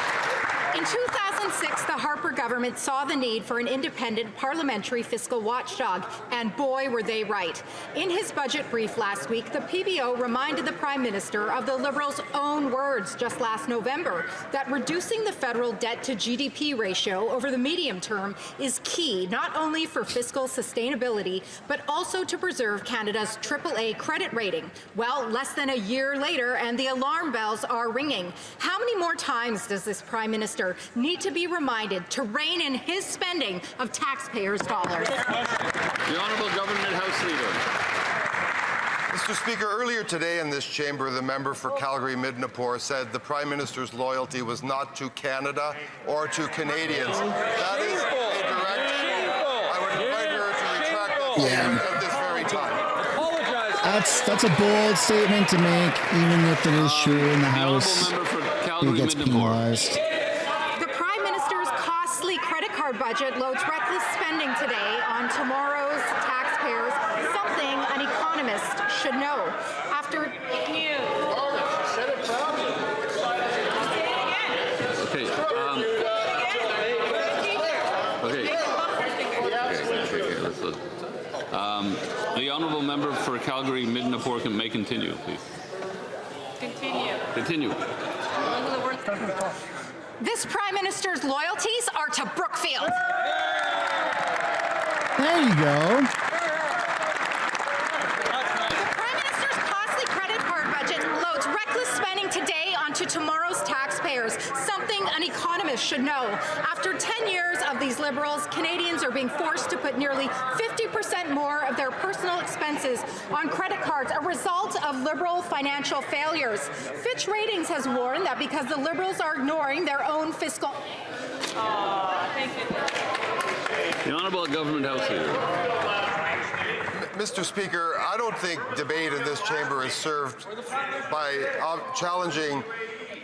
In 2006, the Harper government saw the need for an independent parliamentary fiscal watchdog, and boy, were they right. In his budget brief last week, the PBO reminded the Prime Minister of the Liberals' own words just last November, that reducing the federal debt to GDP ratio over the medium term is key, not only for fiscal sustainability, but also to preserve Canada's AAA credit rating. Well, less than a year later, and the alarm bells are ringing. How many more times does this Prime Minister need to be reminded to rein in his spending of taxpayers' dollars? The Honourable Government House Leader. Mr. Speaker, earlier today in this chamber, the member for Calgary Midnapore said the Prime Minister's loyalty was not to Canada or to Canadians. That is a direct... I would invite her to retract that statement at this very time. That's a bold statement to make, even if it is true in the House. He gets penalized. Budget loads reckless spending today on tomorrow's taxpayers, something an economist should know. After The Honourable Member for Calgary Midnapore may continue, please. Continue. This Prime Minister's loyalties are to Brookfield. There you go. The Prime Minister's costly credit card budget loads reckless spending today onto tomorrow's taxpayers, something an economist should know. After 10 years of these Liberals, Canadians are being forced to put nearly 50% more of their personal expenses on credit cards, a result of Liberal financial failures. Fitch Ratings has warned that because the Liberals are ignoring their own fiscal... The Honourable Government House Leader. Mr. Speaker, I don't think debate in this chamber is served by challenging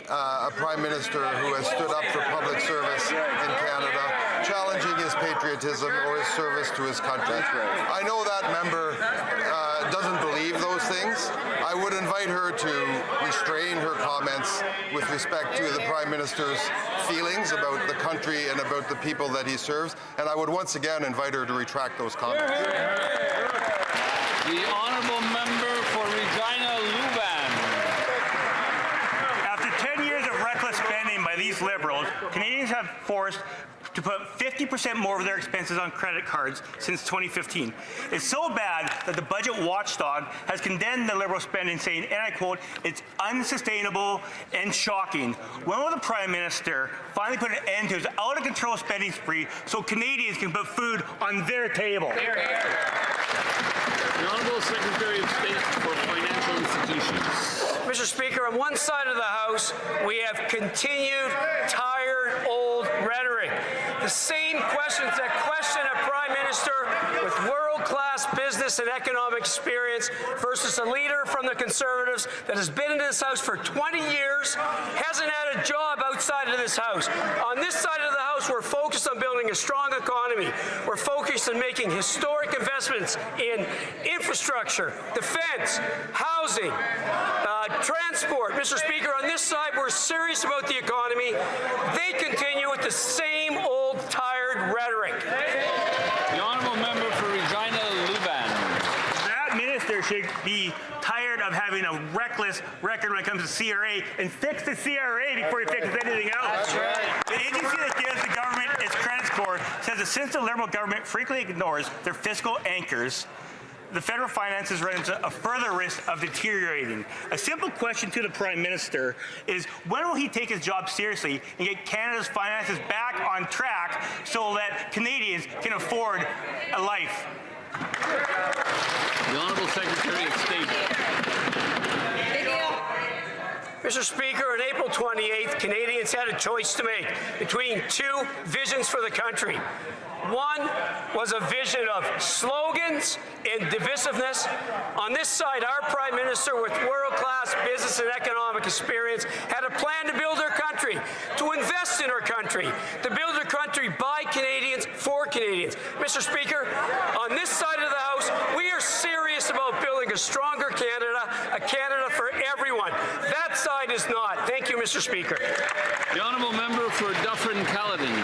a Prime Minister who has stood up for public service in Canada, challenging his patriotism or his service to his country. I know that member doesn't believe those things. I would invite her to restrain her comments with respect to the Prime Minister's feelings about the country and about the people that he serves, and I would once again invite her to retract those comments. The Honourable Member for Regina Luban. After 10 years of reckless spending by these Liberals, Canadians have forced to put 50% more of their expenses on credit cards since 2015. It's so bad that the budget watchdog has condemned the Liberal spending, saying, and I quote, "It's unsustainable and shocking." When will the Prime Minister finally put an end to his out-of-control spending spree so Canadians can put food on their table? The Honourable Secretary of State for Financial Institutions. Mr. Speaker, on one side of the House, we have continued tired, old rhetoric. The same questions that question a Prime Prime Minister with world-class business and economic experience versus a leader from the Conservatives that has been in this House for 20 years, hasn't had a job outside of this House. On this side of the House, we're focused on building a strong economy. We're focused on making historic investments in infrastructure, defense, housing, transport. Mr. Speaker, on this side, we're serious about the economy. They continue with the same old tired rhetoric. The honourable member for Regina Luban. That minister should be tired of having a reckless record when it comes to CRA and fix the CRA before he fixes anything else. That's right. The agency that gives the government its credit score says that since the Liberal government frequently ignores their fiscal anchors, the federal finances run into a further risk of deteriorating. A simple question to the Prime Minister is, when will he take his job seriously and get Canada's finances back on track so that Canadians can afford a life? The Honourable Secretary of State. Mr. Speaker, on April 28th, Canadians had a choice to make between two visions for the country. One was a vision of slogans and divisiveness. On this side, our Prime Minister with world-class business and economic experience had a plan to build our country, to invest in our country, to build our country by Canadians, for Canadians. Mr. Speaker, on this side of the House, we are serious about building a stronger Canada, a Canada for everyone. That side is not. Thank you, Mr. Speaker. The honourable member for Dufferin-Caledon.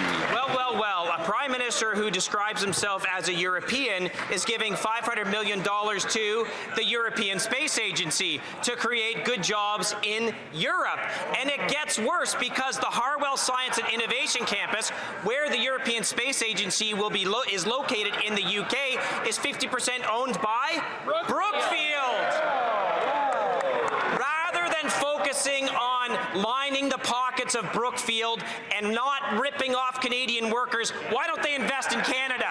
Well, a Prime Minister who describes himself as a European is giving $500 million to the European Space Agency to create good jobs in Europe. And it gets worse because the Harwell Science and Innovation Campus, where the European Space Agency will be is located in the UK, is 50% owned by Brookfield. Rather than focusing on lining the pockets of Brookfield and not ripping off Canadian workers, why don't they invest in Canada?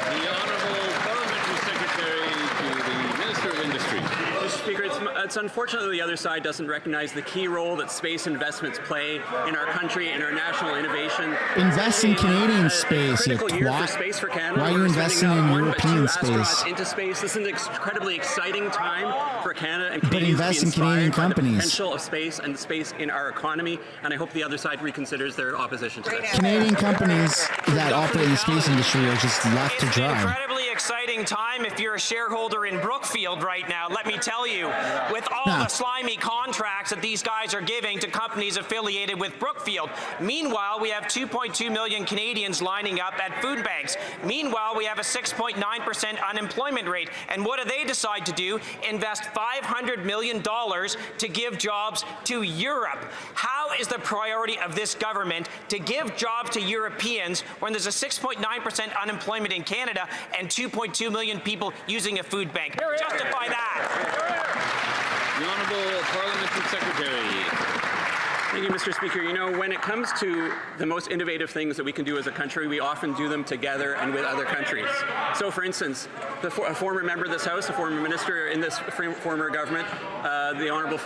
The Honourable Parliamentary Secretary to the Minister of Industry. Mr. Speaker, it's unfortunate that the other side doesn't recognize the key role that space investments play in our country, in our national innovation. Invest in Canadian space, you twat. Why are you investing in European space? Into space. This is an incredibly exciting time for Canada and But Canadians invest to be in Canadian inspired by the companies. potential of space and space in our economy, and I hope the other side reconsiders their opposition to this. Canadian companies that operate in the space industry are just left to dry. Incredibly exciting time if you're a shareholder in Brookfield right now, let me tell you, with all the slimy contracts that these guys are giving to companies affiliated with Brookfield. Meanwhile, we have 2.2 million Canadians lining up at food banks. Meanwhile, we have a 6.9% unemployment rate. And what do they decide to do? Invest $500 million to give jobs to Europe. How is the priority of this government to give jobs to Europeans when there's a 6.9% unemployment in Canada and 2.2 million people using a food bank? Justify that. The Honourable Parliamentary Secretary. Thank you, Mr. Speaker. You know, when it comes to the most innovative things that we can do as a country, we often do them together and with other countries. So, for instance, a former member of this House, a former minister in this former government, the Honourable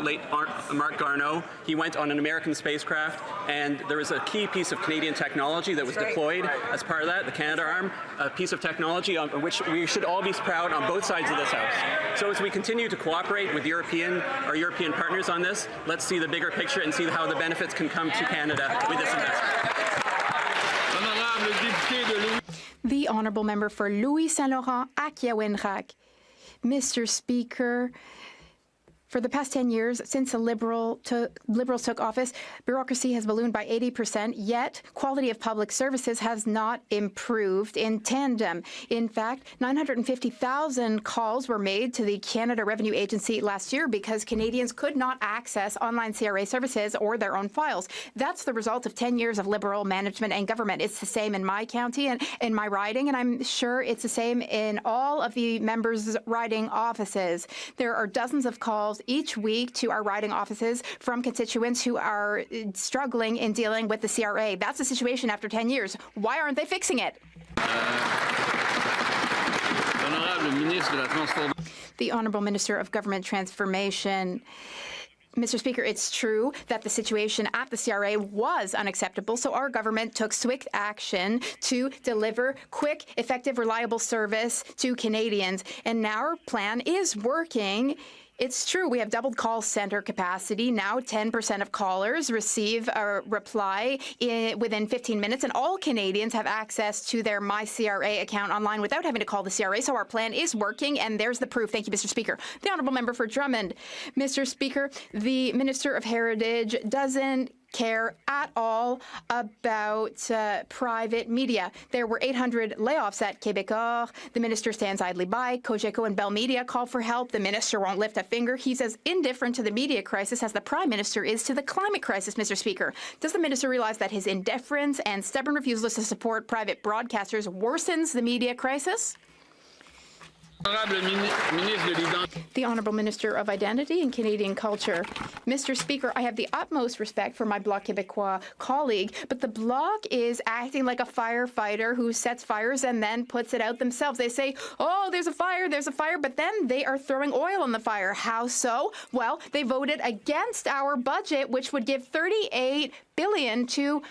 late Mark Garneau, he went on an American spacecraft, and there was a key piece of Canadian technology that was deployed as part of that, the Canadarm, a piece of technology on which we should all be proud on both sides of this House. So as we continue to cooperate with our European partners on this, let's see the bigger picture and see how the benefits can come to Canada with this investment. The Honourable Member for Louis Saint Laurent, Akiawinrak. Mr. Speaker, for the past 10 years, since the Liberals took office, bureaucracy has ballooned by 80%, yet quality of public services has not improved in tandem. In fact, 950,000 calls were made to the Canada Revenue Agency last year because Canadians could not access online CRA services or their own files. That's the result of 10 years of Liberal management and government. It's the same in my county and in my riding, and I'm sure it's the same in all of the members' riding offices. There are dozens of calls each week to our riding offices from constituents who are struggling in dealing with the CRA. That's the situation after 10 years. Why aren't they fixing it? The Honourable Minister of Government Transformation. Mr. Speaker, it's true that the situation at the CRA was unacceptable, so our government took swift action to deliver quick, effective, reliable service to Canadians. And now our plan is working. It's true, we have doubled call center capacity. Now 10% of callers receive a reply within 15 minutes, and all Canadians have access to their MyCRA account online without having to call the CRA. So our plan is working, and there's the proof. Thank you, Mr. Speaker. The honourable member for Drummond. Mr. Speaker, the Minister of Heritage doesn't care at all about private media. There were 800 layoffs at Québécois. The minister stands idly by. Cogeco and Bell Media call for help. The minister won't lift a finger. He's as indifferent to the media crisis as the Prime Minister is to the climate crisis, Mr. Speaker. Does the minister realize that his indifference and stubborn refusal to support private broadcasters worsens the media crisis? The Honourable Minister of Identity and Canadian Culture. Mr. Speaker, I have the utmost respect for my Bloc Québécois colleague, but the Bloc is acting like a firefighter who sets fires and then puts it out themselves. They say, oh, there's a fire, but then they are throwing oil on the fire. How so? Well, they voted against our budget, which would give $38 billion to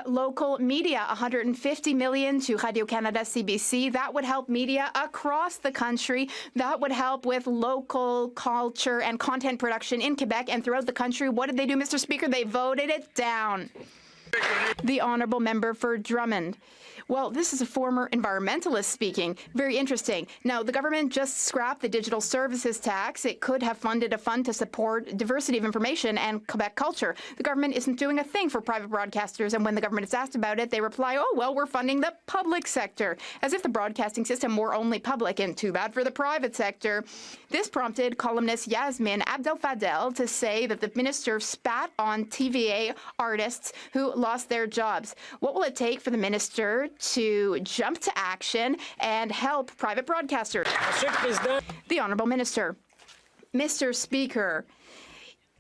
local media, $150 million to Radio-Canada CBC. That would help media across the country. That would help with local culture and content production in Quebec and throughout the country. What did they do, Mr. Speaker? They voted it down. The honourable member for Drummond. Well, this is a former environmentalist speaking. Very interesting. Now, the government just scrapped the digital services tax. It could have funded a fund to support diversity of information and Quebec culture. The government isn't doing a thing for private broadcasters, and when the government is asked about it, they reply, oh, well, we're funding the public sector, as if the broadcasting system were only public, and too bad for the private sector. This prompted columnist Yasmin Abdel-Fadel to say that the minister spat on TVA artists who lost their jobs. What will it take for the minister to jump to action and help private broadcasters? The Honourable Minister. Mr. Speaker,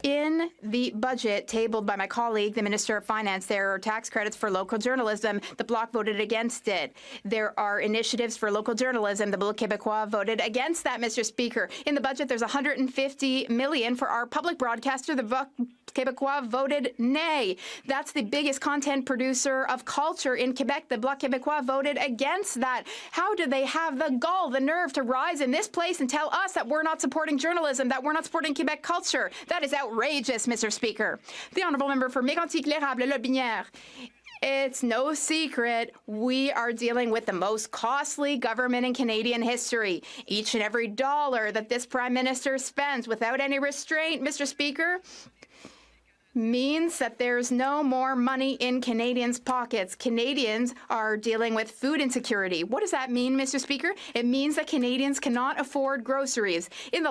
in the budget tabled by my colleague, the Minister of Finance, there are tax credits for local journalism. The Bloc voted against it. There are initiatives for local journalism. The Bloc Québécois voted against that, Mr. Speaker. In the budget, there's $150 million for our public broadcaster. The Bloc Québécois voted nay. That's the biggest content producer of culture in Quebec. The Bloc Québécois voted against that. How do they have the gall, the nerve to rise in this place and tell us that we're not supporting journalism, that we're not supporting Quebec culture? That is outrageous, Mr. Speaker. The honourable member for Mégantic-L'Érable-Lotbinière. It's no secret we are dealing with the most costly government in Canadian history. Each and every dollar that this Prime Minister spends without any restraint, Mr. Speaker, means that there's no more money in Canadians' pockets. Canadians are dealing with food insecurity. What does that mean, Mr. Speaker? It means that Canadians cannot afford groceries. In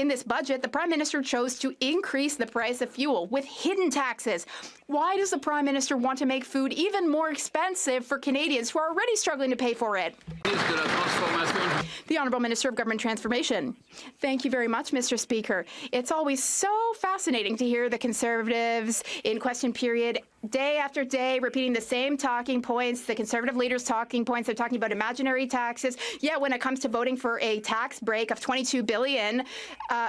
this budget, the Prime Minister chose to increase the price of fuel with hidden taxes. Why does the Prime Minister want to make food even more expensive for Canadians who are already struggling to pay for it? The Honourable Minister of Government Transformation. Thank you very much, Mr. Speaker. It's always so fascinating to hear the Conservatives in question period day after day repeating the same talking points, the Conservative leaders' talking points. They're talking about imaginary taxes. Yet when it comes to voting for a tax break of $22 billion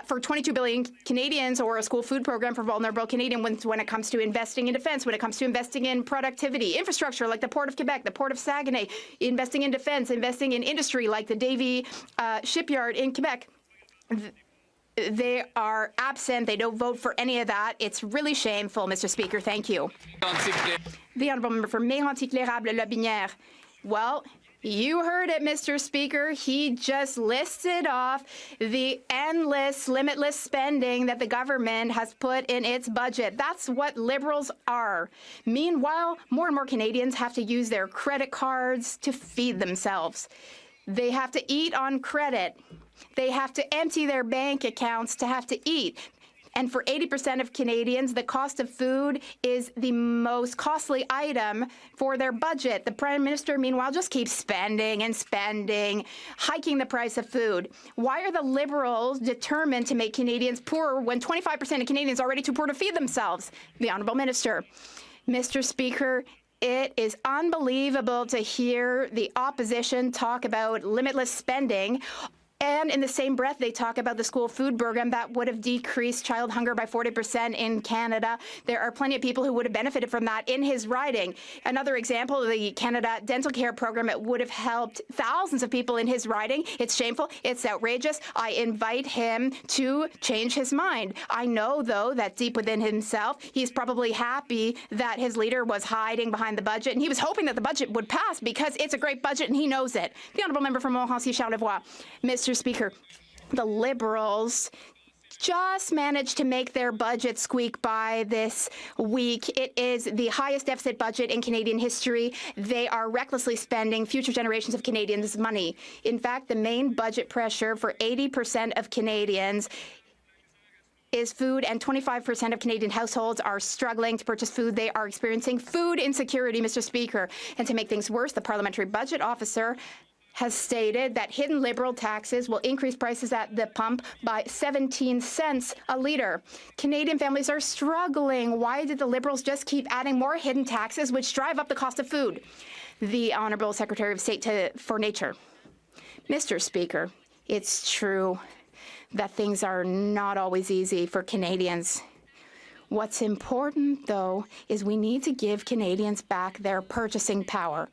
for 22 billion Canadians, or a school food program for vulnerable Canadians, when it comes to investing in defence, when it comes to investing in productivity, infrastructure like the Port of Quebec, the Port of Saguenay, investing in defence, investing in industry like the Davie shipyard in Quebec, they are absent. They don't vote for any of that. It's really shameful, Mr. Speaker. Thank you. The honourable member for Mégantic-L'Érable-Lotbinière. Well, you heard it, Mr. Speaker. He just listed off the endless, limitless spending that the government has put in its budget. That's what Liberals are. Meanwhile, more and more Canadians have to use their credit cards to feed themselves. They have to eat on credit. They have to empty their bank accounts to have to eat. And for 80% of Canadians, the cost of food is the most costly item for their budget. The Prime Minister, meanwhile, just keeps spending and spending, hiking the price of food. Why are the Liberals determined to make Canadians poorer when 25% of Canadians are already too poor to feed themselves? The Honourable Minister. Mr. Speaker, it is unbelievable to hear the opposition talk about limitless spending. And in the same breath, they talk about the school food program that would have decreased child hunger by 40% in Canada. There are plenty of people who would have benefited from that in his riding. Another example, the Canada Dental Care Program, it would have helped thousands of people in his riding. It's shameful. It's outrageous. I invite him to change his mind. I know, though, that deep within himself, he's probably happy that his leader was hiding behind the budget, and he was hoping that the budget would pass because it's a great budget and he knows it. The honourable member from Montmorency-Charlevoix. Mr. Speaker, the Liberals just managed to make their budget squeak by this week. It is the highest deficit budget in Canadian history. They are recklessly spending future generations of Canadians' money. In fact, the main budget pressure for 80% of Canadians is food, and 25% of Canadian households are struggling to purchase food. They are experiencing food insecurity, Mr. Speaker. And to make things worse, the Parliamentary Budget Officer has stated that hidden Liberal taxes will increase prices at the pump by 17 cents a litre. Canadian families are struggling. Why did the Liberals just keep adding more hidden taxes which drive up the cost of food? The Honourable Secretary of State for Nature. Mr. Speaker, it's true that things are not always easy for Canadians. What's important, though, is we need to give Canadians back their purchasing power.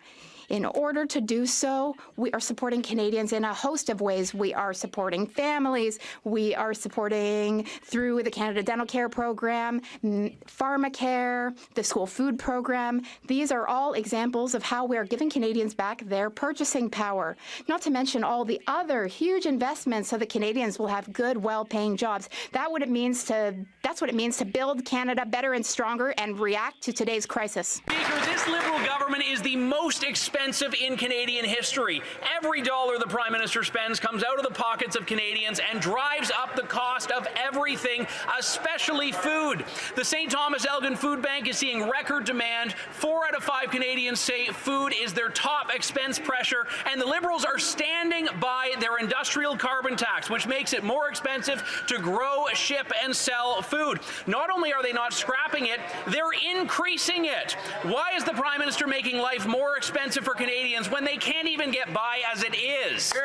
In order to do so, we are supporting Canadians in a host of ways. We are supporting families. We are supporting through the Canada Dental Care Program, Pharmacare, the School Food Program. These are all examples of how we are giving Canadians back their purchasing power. Not to mention all the other huge investments so that Canadians will have good, well-paying jobs. That's what it means to build Canada better and stronger and react to today's crisis. Speaker, this Liberal government is the most expensive in Canadian history. Every dollar the Prime Minister spends comes out of the pockets of Canadians and drives up the cost of everything, especially food. The St. Thomas Elgin Food Bank is seeing record demand. 4 out of 5 Canadians say food is their top expense pressure, and the Liberals are standing by their industrial carbon tax, which makes it more expensive to grow, ship, and sell food. Not only are they not scrapping it, they're increasing it. Why is the Prime Minister making life more expensive for Canadians when they can't even get by as it is? The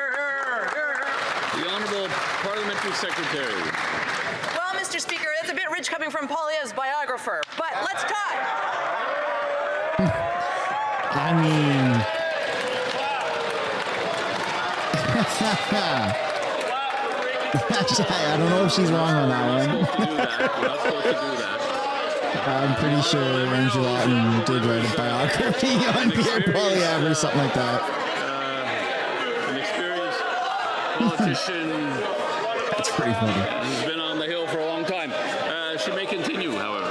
Honourable Parliamentary Secretary. Well, Mr. Speaker, that's a bit rich coming from Poilievre's biographer, but let's talk. I mean... I don't know if she's wrong on that one. We're not supposed to do that. I'm pretty sure Andrew Lawton did write a biography on Pierre Poilievre or something like that. An experienced politician. That's pretty funny. Who's been on the Hill for a long time. She may continue, however.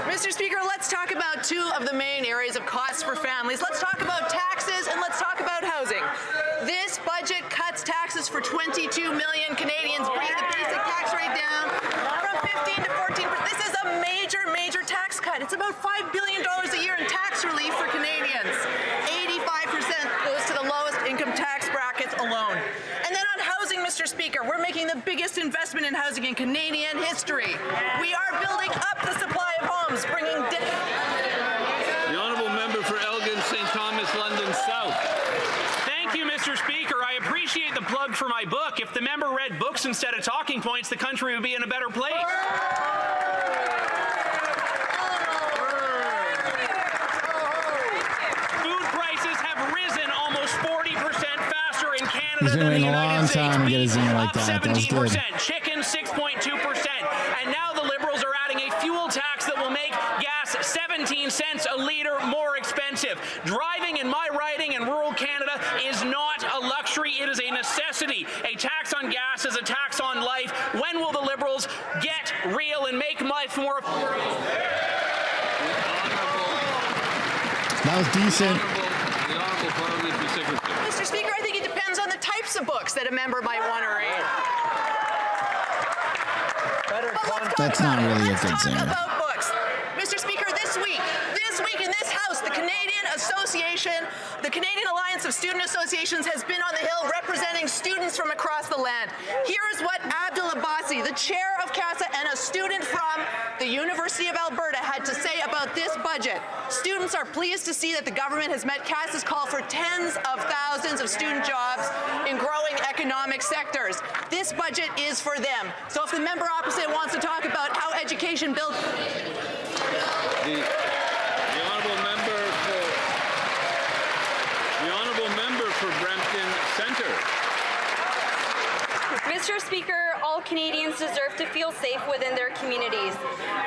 Mr. Speaker, let's talk about two of the main areas of costs for families. Let's talk about taxes and let's talk about housing. This budget cuts taxes for 22 million Canadians, bringing the basic tax rate down from 15 to 14%. This is a major, major tax cut. It's about $5 billion a year in tax relief for Canadians. 85% goes to the lowest income tax brackets alone. And then on housing, Mr. Speaker, we're making the biggest investment in housing in Canadian history. We are building up the supply of homes, bringing The Honourable Member for Elgin, St. Thomas, London South. Thank you, Mr. Speaker. I appreciate the plug for my book. If the member read books instead of talking points, the country would be in a better place. Food prices have risen almost 40% faster in Canada than the United States. To get a zing like that. That was good. Chicken 6.2%. And now the Liberals are adding a fuel tax that will make gas 17 cents a litre more expensive. Driving in my riding in rural Canada is not a luxury, it is a necessity. A tax on gas is a tax on life. When will the Liberals get real and make life more affordable? That was decent. The Honourable Parliamentary Secretary. Mr. Speaker, I think it depends on the types of books that a member might want to read. That's not really a good Let's talk singer. about books. Mr. Speaker, this This week in this House, the Canadian Association, the Canadian Alliance of Student Associations has been on the Hill representing students from across the land. Here is what Abdul Abbasi, the chair of CASA and a student from the University of Alberta, had to say about this budget. Students are pleased to see that the government has met CASA's call for tens of thousands of student jobs in growing economic sectors. This budget is for them. So if the member opposite wants to talk about how education builds... The honourable member for Brampton Centre. Mr. Speaker, all Canadians deserve to feel safe within their communities.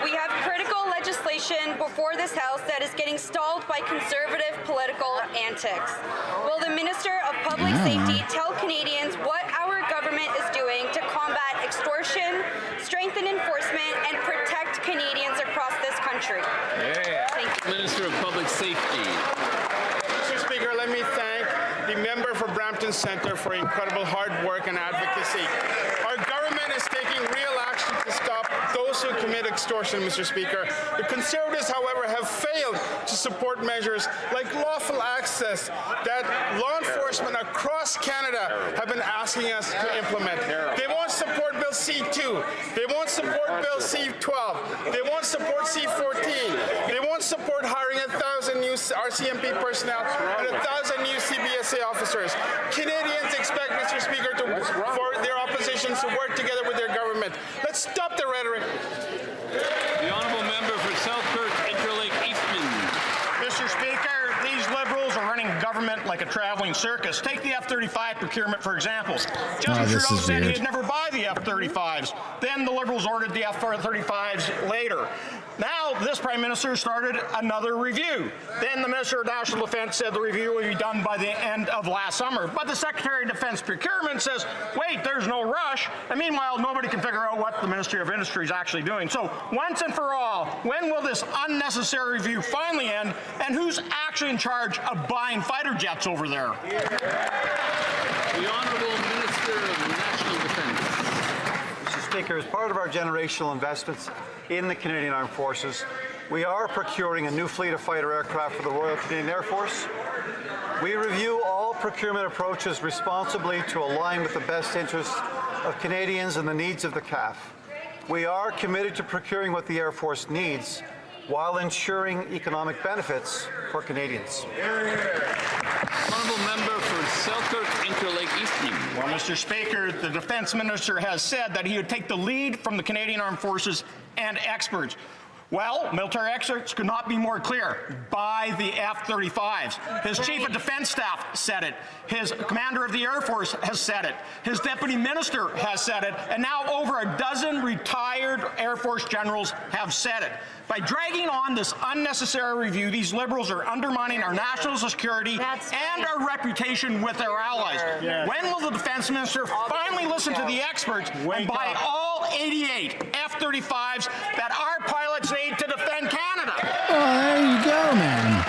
We have critical legislation before this House that is getting stalled by conservative political antics. Will the Minister of Public Safety tell Canadians what our government is doing to combat extortion, strengthen enforcement, and protect Canadians across this country? Thank you. Minister of Public Safety. Mr. Speaker, let me thank the member for Brampton Centre for incredible hard work and advocacy. Our government is taking real action to stop those who commit extortion, Mr. Speaker. The Conservatives, however, have failed to support measures like lawful access that law enforcement across Canada have been asking us to implement. They won't support Bill C-2. They won't support Bill C-12. They won't support C-14. They won't support hiring 1,000 new RCMP personnel and 1,000 new CBSA officers. Canadians expect, Mr. Speaker, for their oppositions to work together with their government. Let's stop the rhetoric. The honourable member for Selkirk Interlake Eastman. Mr. Speaker, these Liberals are running government like a travelling circus. Take the F-35 procurement, for example. Justin Trudeau said he'd never buy the F-35s. Then the Liberals ordered the F-35s later. Now, this Prime Minister started another review. Then the Minister of National Defence said the review would be done by the end of last summer. But the Secretary of Defence Procurement says, wait, there's no rush. And meanwhile, nobody can figure out what the Ministry of Industry is actually doing. So, once and for all, when will this unnecessary review finally end? And who's actually in charge of buying fighter jets over there? The Honourable Minister of National Defence. Mr. Speaker, as part of our generational investments in the Canadian Armed Forces, we are procuring a new fleet of fighter aircraft for the Royal Canadian Air Force. We review all procurement approaches responsibly to align with the best interests of Canadians and the needs of the CAF. We are committed to procuring what the Air Force needs while ensuring economic benefits for Canadians. Honourable member for Selkirk Interlake Eastman. Well, Mr. Speaker, the Defence Minister has said that he would take the lead from the Canadian Armed Forces and experts. Well, military experts could not be more clear. Buy the F-35s. His Chief of Defence Staff said it. His Commander of the Air Force has said it. His Deputy Minister has said it. And now over a dozen retired Air Force generals have said it. By dragging on this unnecessary review, these Liberals are undermining our national security and our reputation with our allies. When will the Defence Minister finally listen to the experts and buy all 88 F-35s that our pilots need to defend Canada? Oh, there you go, man.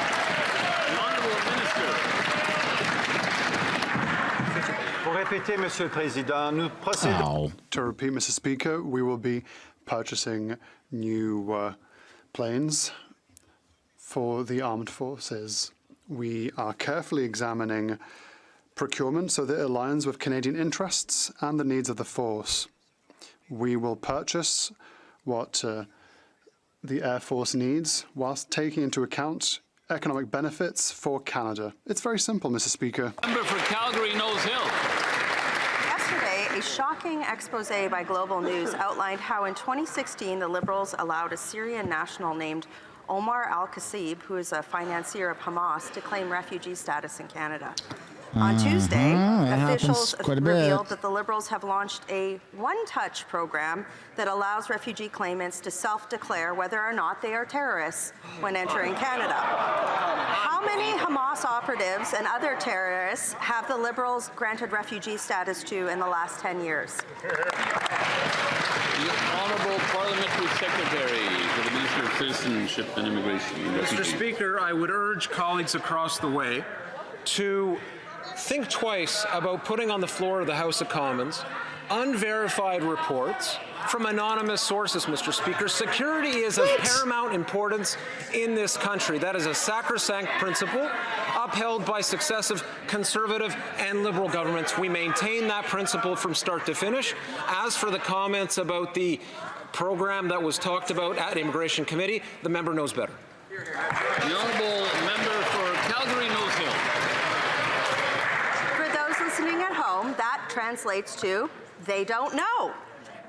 To repeat, Mr. Speaker, we will be purchasing new planes for the armed forces. We are carefully examining procurement so that it aligns with Canadian interests and the needs of the force. We will purchase what the Air Force needs whilst taking into account economic benefits for Canada. It's very simple, Mr. Speaker. Member for Calgary Nose Hill. Yesterday, a shocking expose by Global News outlined how in 2016 the Liberals allowed a Syrian national named Omar al-Qassib, who is a financier of Hamas, to claim refugee status in Canada. On Tuesday, officials revealed that the Liberals have launched a one-touch program that allows refugee claimants to self-declare whether or not they are terrorists when entering Canada. How many Hamas operatives and other terrorists have the Liberals granted refugee status to in the last 10 years? The Honourable Parliamentary Secretary for the Minister of Citizenship and Immigration. Mr. Speaker, I would urge colleagues across the way to think twice about putting on the floor of the House of Commons unverified reports from anonymous sources, Mr. Speaker. Security is of paramount importance in this country. That is a sacrosanct principle upheld by successive Conservative and Liberal governments. We maintain that principle from start to finish. As for the comments about the program that was talked about at Immigration Committee, the member knows better. The honourable member for Calgary-Nose Hill. For those listening at home, that translates to they don't know.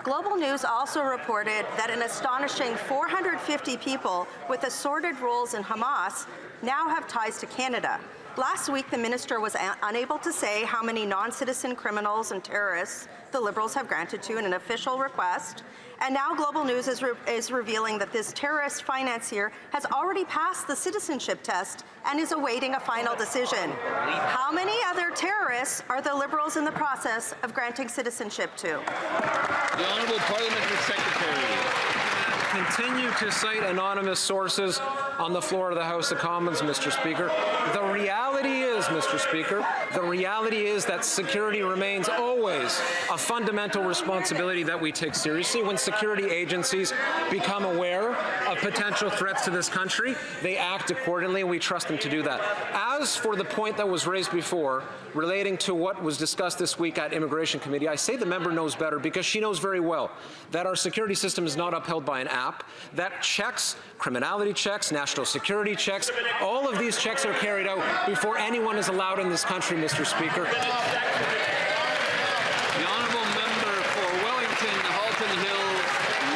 Global News also reported that an astonishing 450 people with assorted roles in Hamas now have ties to Canada. Last week, the minister was unable to say how many non-citizen criminals and terrorists the Liberals have granted to in an official request. And now Global News is revealing that this terrorist financier has already passed the citizenship test and is awaiting a final decision. How many other terrorists are the Liberals in the process of granting citizenship to? The Honourable Parliamentary Secretary. Continue to cite anonymous sources on the floor of the House of Commons, Mr. Speaker. The reality is, Mr. Speaker, the reality is that security remains always a fundamental responsibility that we take seriously. When security agencies become aware of potential threats to this country, they act accordingly, and we trust them to do that. As for the point that was raised before, relating to what was discussed this week at Immigration Committee, I say the member knows better because she knows very well that our security system is not upheld by an app, that checks, criminality checks, national security checks, all of these checks are carried out before anyone is allowed in this country, Mr. Speaker. The honourable member for Wellington, Halton Hill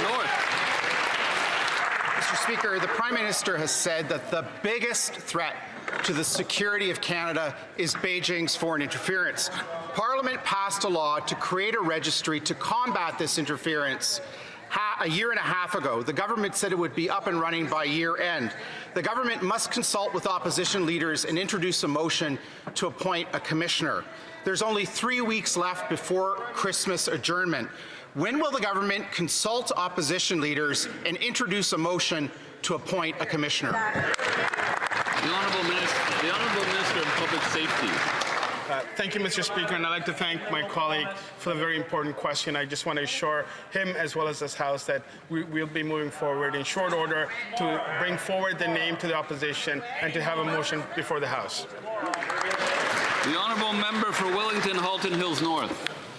North. Mr. Speaker, the Prime Minister has said that the biggest threat to the security of Canada is Beijing's foreign interference. Parliament passed a law to create a registry to combat this interference. A year and a half ago, the government said it would be up and running by year end. The government must consult with opposition leaders and introduce a motion to appoint a commissioner. There's only 3 weeks left before Christmas adjournment. When will the government consult opposition leaders and introduce a motion to appoint a commissioner? The Honourable Minister of Public Safety. Thank you, Mr. Speaker, and I'd like to thank my colleague for the very important question. I just want to assure him, as well as this House, that we'll be moving forward in short order to bring forward the name to the opposition and to have a motion before the House. The honourable member for Wellington, Halton Hills North.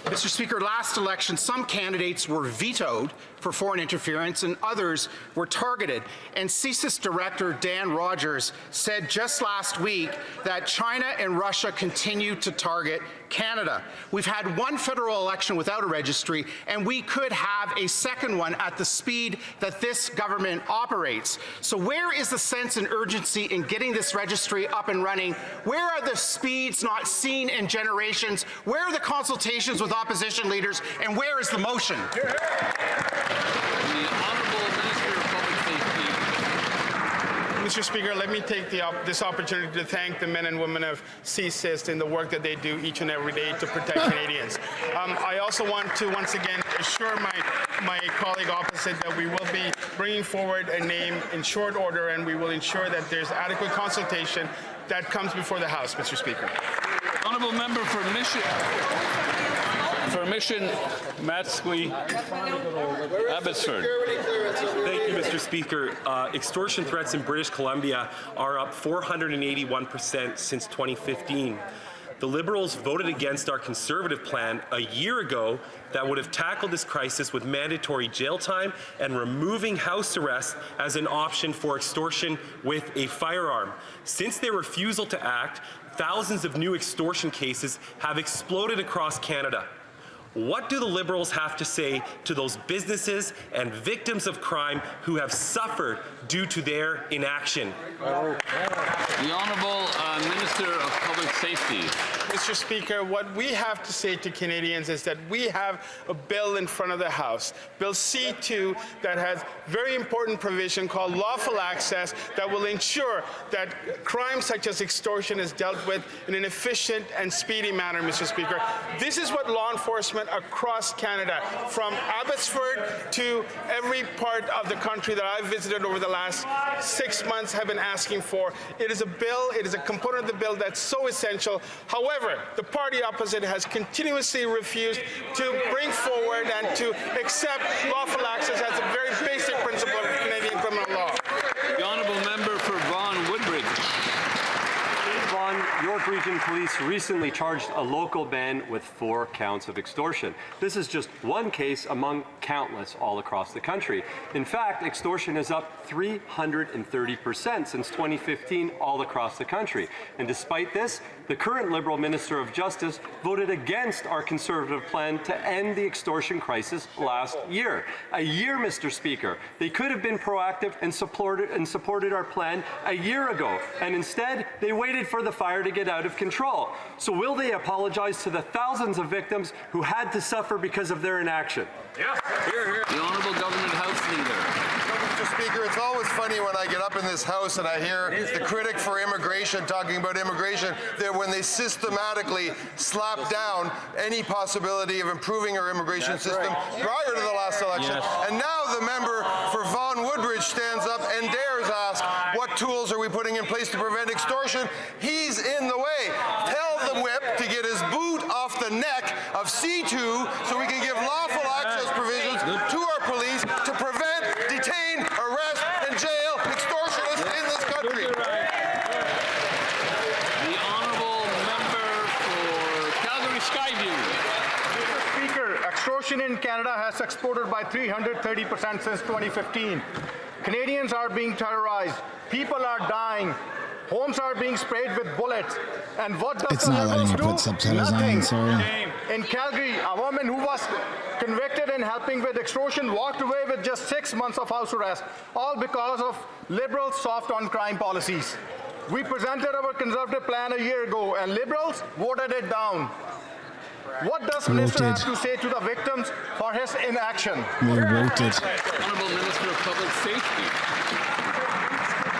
Mr. Speaker, last election, some candidates were vetoed for foreign interference and others were targeted. And CSIS Director Dan Rogers said just last week that China and Russia continue to target Canada. We've had one federal election without a registry, and we could have a second one at the speed that this government operates. So where is the sense and urgency in getting this registry up and running? Where are the speeds not seen in generations? Where are the consultations with opposition leaders? And where is the motion? Mr. Speaker, let me take this opportunity to thank the men and women of CSIS and the work that they do each and every day to protect Canadians. I also want to once again assure my colleague opposite that we will be bringing forward a name in short order, and we will ensure that there's adequate consultation that comes before the House, Mr. Speaker. Honourable member for Mission, Matsqui, Abbotsford. Thank you, Mr. Speaker. Extortion threats in British Columbia are up 481% since 2015. The Liberals voted against our Conservative plan a year ago that would have tackled this crisis with mandatory jail time and removing house arrest as an option for extortion with a firearm. Since their refusal to act, thousands of new extortion cases have exploded across Canada. What do the Liberals have to say to those businesses and victims of crime who have suffered due to their inaction? The Honourable Minister of Public Safety. Mr. Speaker, what we have to say to Canadians is that we have a bill in front of the House, Bill C-2, that has very important provision called lawful access that will ensure that crime such as extortion is dealt with in an efficient and speedy manner, Mr. Speaker. This is what law enforcement across Canada, from Abbotsford to every part of the country that I've visited over the last last 6 months have been asking for. It is a bill, it is a component of the bill that's so essential. However, the party opposite has continuously refused to bring forward and to accept lawful access as a very basic principle of Canadian criminal law. The honourable member for Vaughan Woodbridge. Vaughan, York Region Police recently charged a local man with 4 counts of extortion. This is just one case among countless all across the country. In fact, extortion is up 330% since 2015 all across the country. And despite this, the current Liberal Minister of Justice voted against our Conservative plan to end the extortion crisis last year. A year, Mr. Speaker. They could have been proactive and supported our plan a year ago, and instead they waited for the fire to get out of control. So will they apologize to the thousands of victims who had to suffer because of their inaction? Yeah. Here. The Honourable Government House Leader. Mr. Speaker, it's always funny when I get up in this House and I hear the critic for immigration talking about immigration, that when they systematically slap down any possibility of improving our immigration system prior to the last election. And now the member for Vaughan Woodbridge stands up and dares ask, what tools are we putting in place to prevent extortion? He's in the way. Tell the whip to get his boot off the neck of C2 so we can give lawful access provisions to our police to prevent, detain, arrest, and jail extortionists in this country. The honourable member for Calgary Skyview. Mr. Speaker, extortion in Canada has exploded by 330% since 2015. Canadians are being terrorized. People are dying. Homes are being sprayed with bullets. And what does It's the not letting Liberals me do? put subtitles Nothing. on, sorry. In Calgary, a woman who was convicted in helping with extortion walked away with just 6 months of house arrest, all because of Liberals' soft on crime policies. We presented our Conservative plan a year ago, and Liberals voted it down. What does the Minister have to say to the victims for his inaction? Voted. Honourable Minister of Public Safety.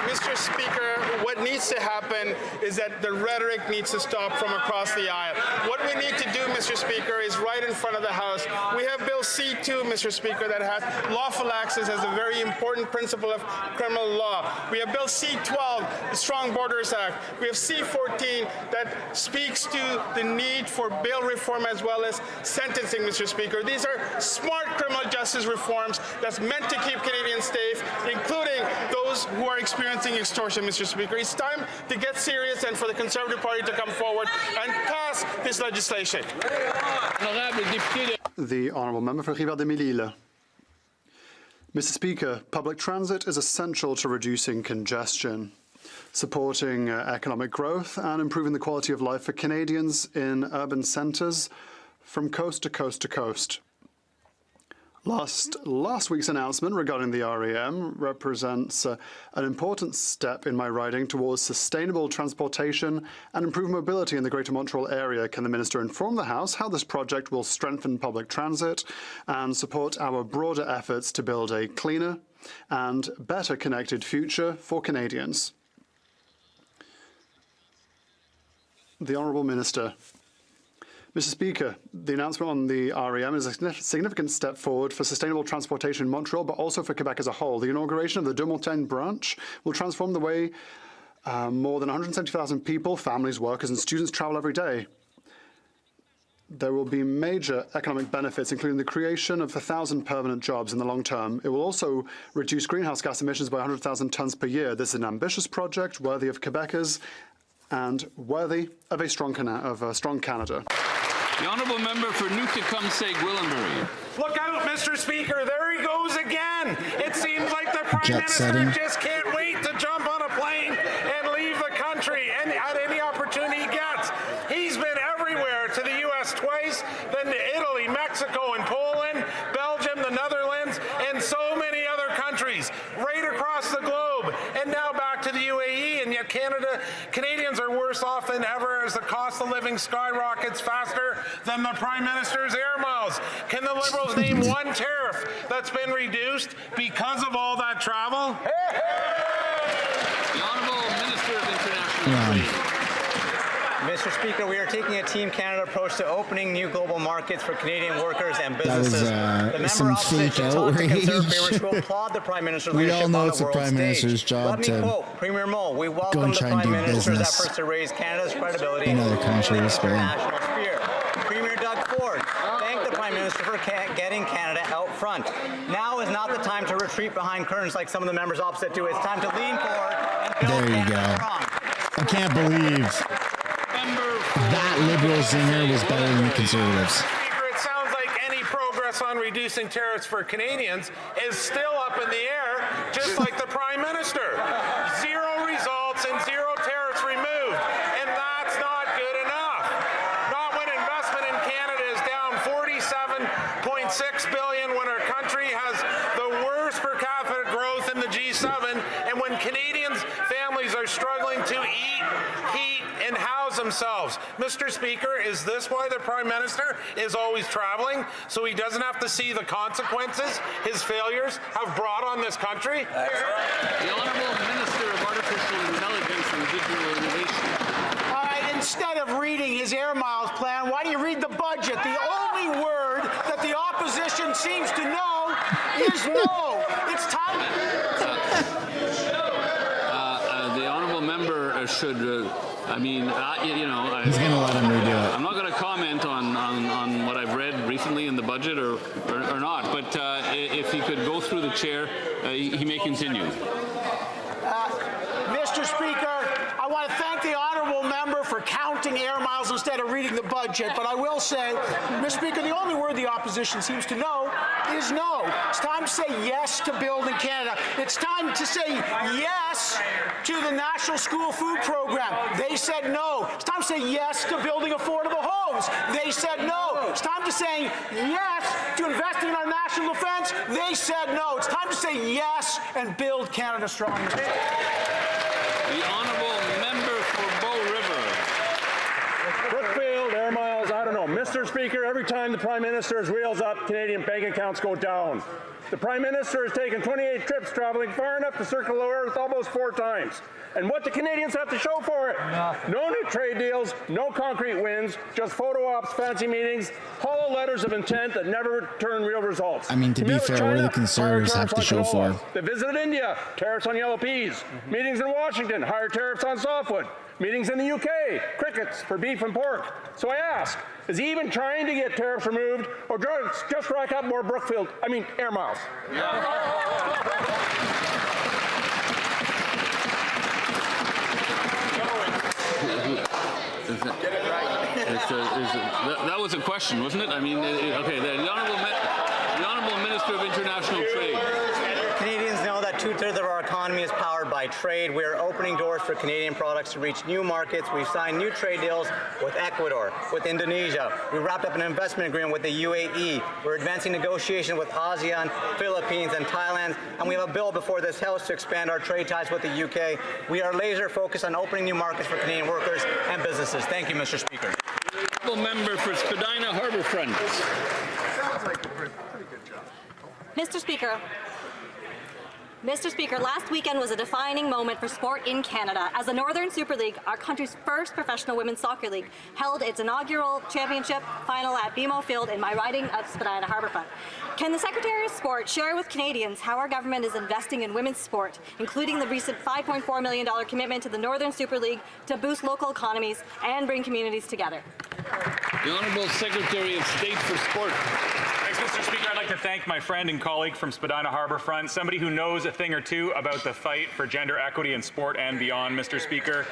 Mr. Speaker, what needs to happen is that the rhetoric needs to stop from across the aisle. What we need to do, Mr. Speaker, is right in front of the House. We have Bill C2, Mr. Speaker, that has lawful access as a very important principle of criminal law. We have Bill C12, the Strong Borders Act. We have C14 that speaks to the need for bail reform as well as sentencing, Mr. Speaker. These are smart criminal justice reforms that's meant to keep Canadians safe, including those who are experiencing extortion, Mr. Speaker. It's time to get serious and for the Conservative Party to come forward and pass this legislation. The Honourable Member for Rivière-des-Mille-Îles. Mr. Speaker, public transit is essential to reducing congestion, supporting economic growth and improving the quality of life for Canadians in urban centres from coast to coast to coast. Last week's announcement regarding the REM represents an important step in my riding towards sustainable transportation and improved mobility in the Greater Montreal area. Can the Minister inform the House how this project will strengthen public transit and support our broader efforts to build a cleaner and better connected future for Canadians? The Honourable Minister. Mr. Speaker, the announcement on the REM is a significant step forward for sustainable transportation in Montreal, but also for Quebec as a whole. The inauguration of the Deux Montagnes branch will transform the way more than 170,000 people, families, workers, and students travel every day. There will be major economic benefits, including the creation of 1,000 permanent jobs in the long term. It will also reduce greenhouse gas emissions by 100,000 tonnes per year. This is an ambitious project worthy of Quebecers and worthy of a strong Canada. The honourable member for Newtecumseg-Gwillimbury. Look out, Mr. Speaker, there he goes again. It seems like the Prime Minister just can't wait to jump on a plane and leave the country and at any opportunity he gets. He's been everywhere, to the U.S. twice, then to Italy, Mexico, and Poland, Belgium, the Netherlands, and so many other countries, right across the globe, and now back to the UAE, and yet Canadians are worse off than ever as the cost of living skyrockets faster than the Prime Minister's air miles. Can the Liberals name one tariff that's been reduced because of all that travel? The Honourable Minister of International Trade. Mr. Speaker, we are taking a Team Canada approach to opening new global markets for Canadian workers and businesses. That was some fake outrage. To applaud the Prime Minister's We leadership all know on it's the the world Prime Minister's stage. job Let to me quote Premier Moe, we go welcome and the try and Prime do Minister's business efforts to raise Canada's credibility in other countries, but international sphere. Premier Doug Ford thanked the Prime Minister for getting Canada out front. Now is not the time to retreat behind curtains like some of the members opposite do. It's time to lean forward and build there you Canada go. strong. I can't believe that Liberal singer was better than the Conservatives. Speaker, it sounds like any progress on reducing tariffs for Canadians is still up in the air, just like the Prime Minister. Zero results and zero tariffs removed, and that's not good enough. Not when investment in Canada is down $47.6 billion, when our country has the worst per capita growth in the G7, and when Canadians' families are struggling to eat, heat, and house themselves. Mr. Speaker, is this why the Prime Minister is always traveling, so he doesn't have to see the consequences his failures have brought on this country? That's right. The Honourable Minister of Artificial Intelligence and Digital Innovation. All right, instead of reading his Air Miles plan, why do you read the budget? The only word that the opposition seems to know is no. It's time. The Honourable Member should, He's going to let him redo it. I'm not going to comment on what I've read recently in the budget or not, but if he could go through the chair, he may continue. Mr. Speaker, I want to thank the honourable member for counting air miles instead of reading the budget, but I will say, Mr. Speaker, the only word the opposition seems to know is no. It's time to say yes to building Canada. It's time to say yes to the National School Food Program. They said no. It's time to say yes to building affordable homes. They said no. It's time to say yes to investing in our national defence. They said no. It's time to say yes and build Canada strong. The Honourable Member for Bow River. Brookfield, Air Miles, I don't know. Mr. Speaker, every time the Prime Minister's wheels up, Canadian bank accounts go down. The Prime Minister has taken 28 trips traveling far enough to circle the Earth almost 4 times. And what do Canadians have to show for it? Nothing. No new trade deals, no concrete wins, just photo ops, fancy meetings, hollow letters of intent that never return real results. I mean, to be fair, what do the Conservatives have to show for? They visited India, tariffs on yellow peas. Meetings in Washington, higher tariffs on softwood. Meetings in the UK, crickets for beef and pork. So I ask, is he even trying to get tariffs removed, or just rack up more Air Miles? Get it right. That was a question, wasn't it? I mean, okay, the Honourable Minister of International Trade. Canadians know that 2/3 of our economy is powered by trade. We're opening doors for Canadian products to reach new markets. We've signed new trade deals with Ecuador, with Indonesia. We wrapped up an investment agreement with the UAE. We're advancing negotiations with ASEAN, Philippines, and Thailand. And we have a bill before this House to expand our trade ties with the UK. We are laser focused on opening new markets for Canadian workers and businesses. Thank you, Mr. Speaker. Member for Spadina Harbourfront. Sounds like a pretty good job. Mr. Speaker, last weekend was a defining moment for sport in Canada as the Northern Super League, our country's first professional women's soccer league, held its inaugural championship final at BMO Field in my riding of Spadina Harbourfront. Can the Secretary of Sport share with Canadians how our government is investing in women's sport, including the recent $5.4 million commitment to the Northern Super League to boost local economies and bring communities together? The Honourable Secretary of State for Sport. Thanks, Mr. Speaker. I'd like to thank my friend and colleague from Spadina Harbourfront, somebody who knows a thing or two about the fight for gender equity in sport and beyond, Mr. Speaker.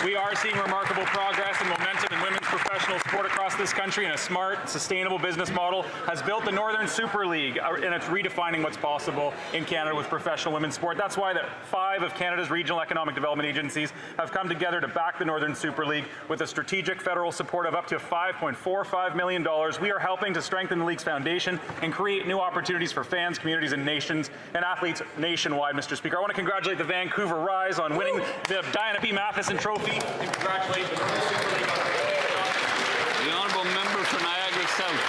We are seeing remarkable progress and momentum in women's professional sport across this country, and a smart, sustainable business model has built the Northern Super League, and it's redefining what's possible in Canada with professional women's sport. That's why 5 of Canada's regional economic development agencies have come together to back the Northern Super League with a strategic federal support of up to $5.45 million. We are helping to strengthen the league's foundation and create new opportunities for fans, communities, and nations and athletes nationwide, Mr. Speaker. I want to congratulate the Vancouver Rise on winning the Diana B. Matheson Trophy, and congratulate the Northern Super League. The Honourable Member for Niagara South.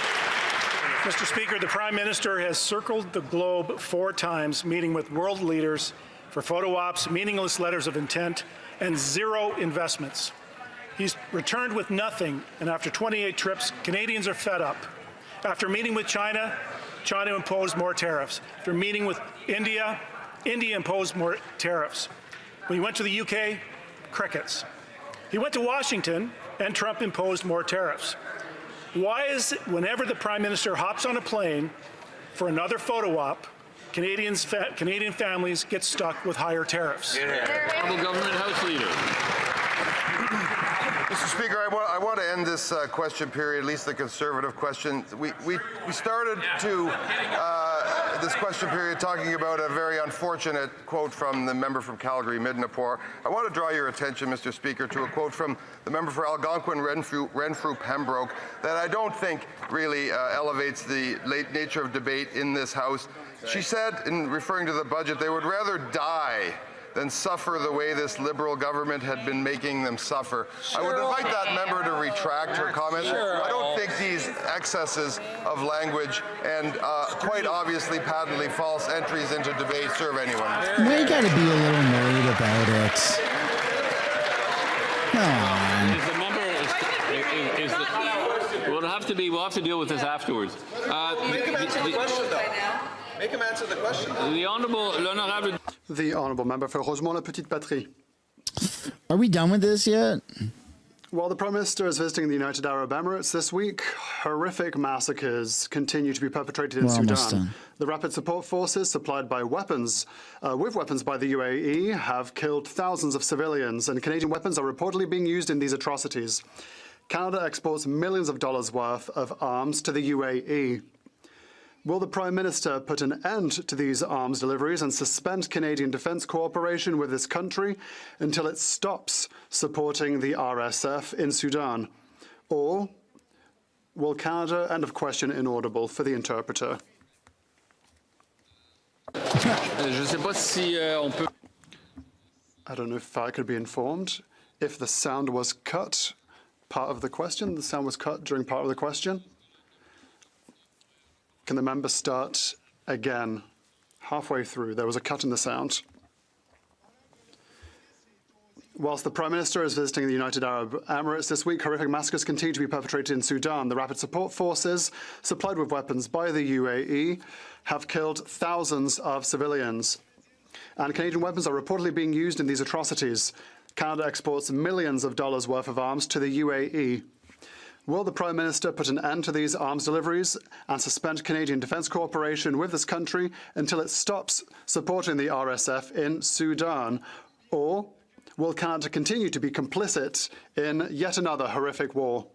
Mr. Speaker, the Prime Minister has circled the globe 4 times, meeting with world leaders for photo ops, meaningless letters of intent, and 0 investments. He's returned with nothing, and after 28 trips, Canadians are fed up. After meeting with China, China imposed more tariffs. After meeting with India, India imposed more tariffs. When he went to the UK, crickets. He went to Washington, and Trump imposed more tariffs. Why is it whenever the Prime Minister hops on a plane for another photo op, Canadian families get stuck with higher tariffs? Honourable Government House Leader. Mr. Speaker, I want to end this question period, at least the Conservative question. We started this question period talking about a very unfortunate quote from the member from Calgary, Midnapore. I want to draw your attention, Mr. Speaker, to a quote from the member for Algonquin, Renfrew, Pembroke, that I don't think really elevates the nature of debate in this House. She said, in referring to the budget, they would rather die than suffer the way this Liberal government had been making them suffer. I would invite that member to retract her comment. I don't think these excesses of language and quite obviously patently false entries into debate serve anyone. Now you gotta be a little worried about it. Come on. Is the member we'll have to deal with this afterwards. Make him answer the question, though. Make him answer the question. The honourable member for Rosemont-la-Petite-Patrie. Are we done with this yet? While the Prime Minister is visiting the United Arab Emirates this week, horrific massacres continue to be perpetrated in Sudan. The Rapid Support Forces, supplied by weapons, with weapons by the UAE, have killed thousands of civilians, and Canadian weapons are reportedly being used in these atrocities. Canada exports millions of dollars worth of arms to the UAE. Will the Prime Minister put an end to these arms deliveries and suspend Canadian defence cooperation with this country until it stops supporting the RSF in Sudan? Or will Canada, end of question inaudible for the interpreter. Je sais pas si on peut. I don't know if I could be informed if the sound was cut part of the question. The sound was cut during part of the question. Can the member start again? Halfway through, there was a cut in the sound. Whilst the Prime Minister is visiting the United Arab Emirates this week, horrific massacres continue to be perpetrated in Sudan. The Rapid Support Forces, supplied with weapons by the UAE, have killed thousands of civilians. And Canadian weapons are reportedly being used in these atrocities. Canada exports millions of dollars worth of arms to the UAE. Will the Prime Minister put an end to these arms deliveries and suspend Canadian defence cooperation with this country until it stops supporting the RSF in Sudan? Or will Canada continue to be complicit in yet another horrific war?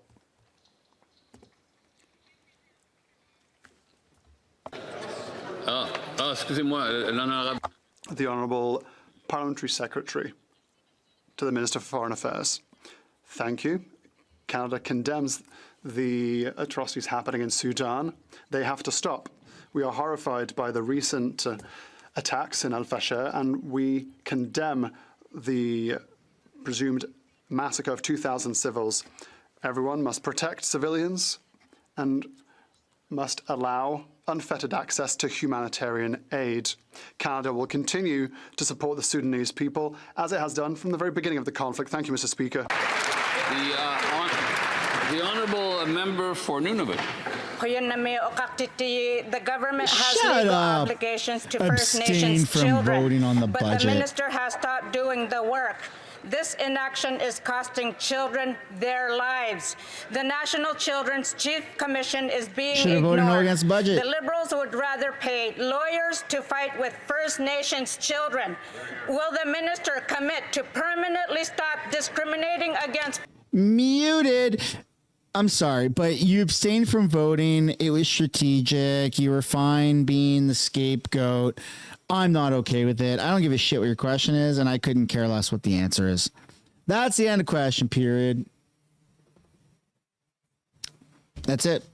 The Honourable Parliamentary Secretary to the Minister for Foreign Affairs. Thank you. Canada condemns the atrocities happening in Sudan. They have to stop. We are horrified by the recent attacks in Al-Fasher, and we condemn the presumed massacre of 2,000 civils. Everyone must protect civilians and must allow unfettered access to humanitarian aid. Canada will continue to support the Sudanese people, as it has done from the very beginning of the conflict. Thank you, Mr. Speaker. The honourable member for Nunavut. The government has Shut legal up. obligations to First Abstain Nations from children, voting on the but budget. the minister has stopped doing the work. This inaction is costing children their lives. The National Children's Chief Commission is being Should have voted ignored. no against the budget. The Liberals would rather pay lawyers to fight with First Nations children. Will the minister commit to permanently stop discriminating against... Muted. I'm sorry, but you abstained from voting. It was strategic. You were fine being the scapegoat. I'm not okay with it. I don't give a shit what your question is, and I couldn't care less what the answer is. That's the end of question period. That's it.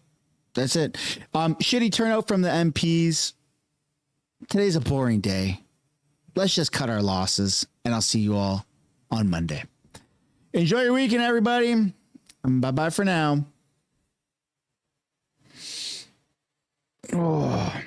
That's it. Shitty turnout from the MPs. Today's a boring day. Let's just cut our losses, and I'll see you all on Monday. Enjoy your weekend, everybody. Bye-bye for now. Oh.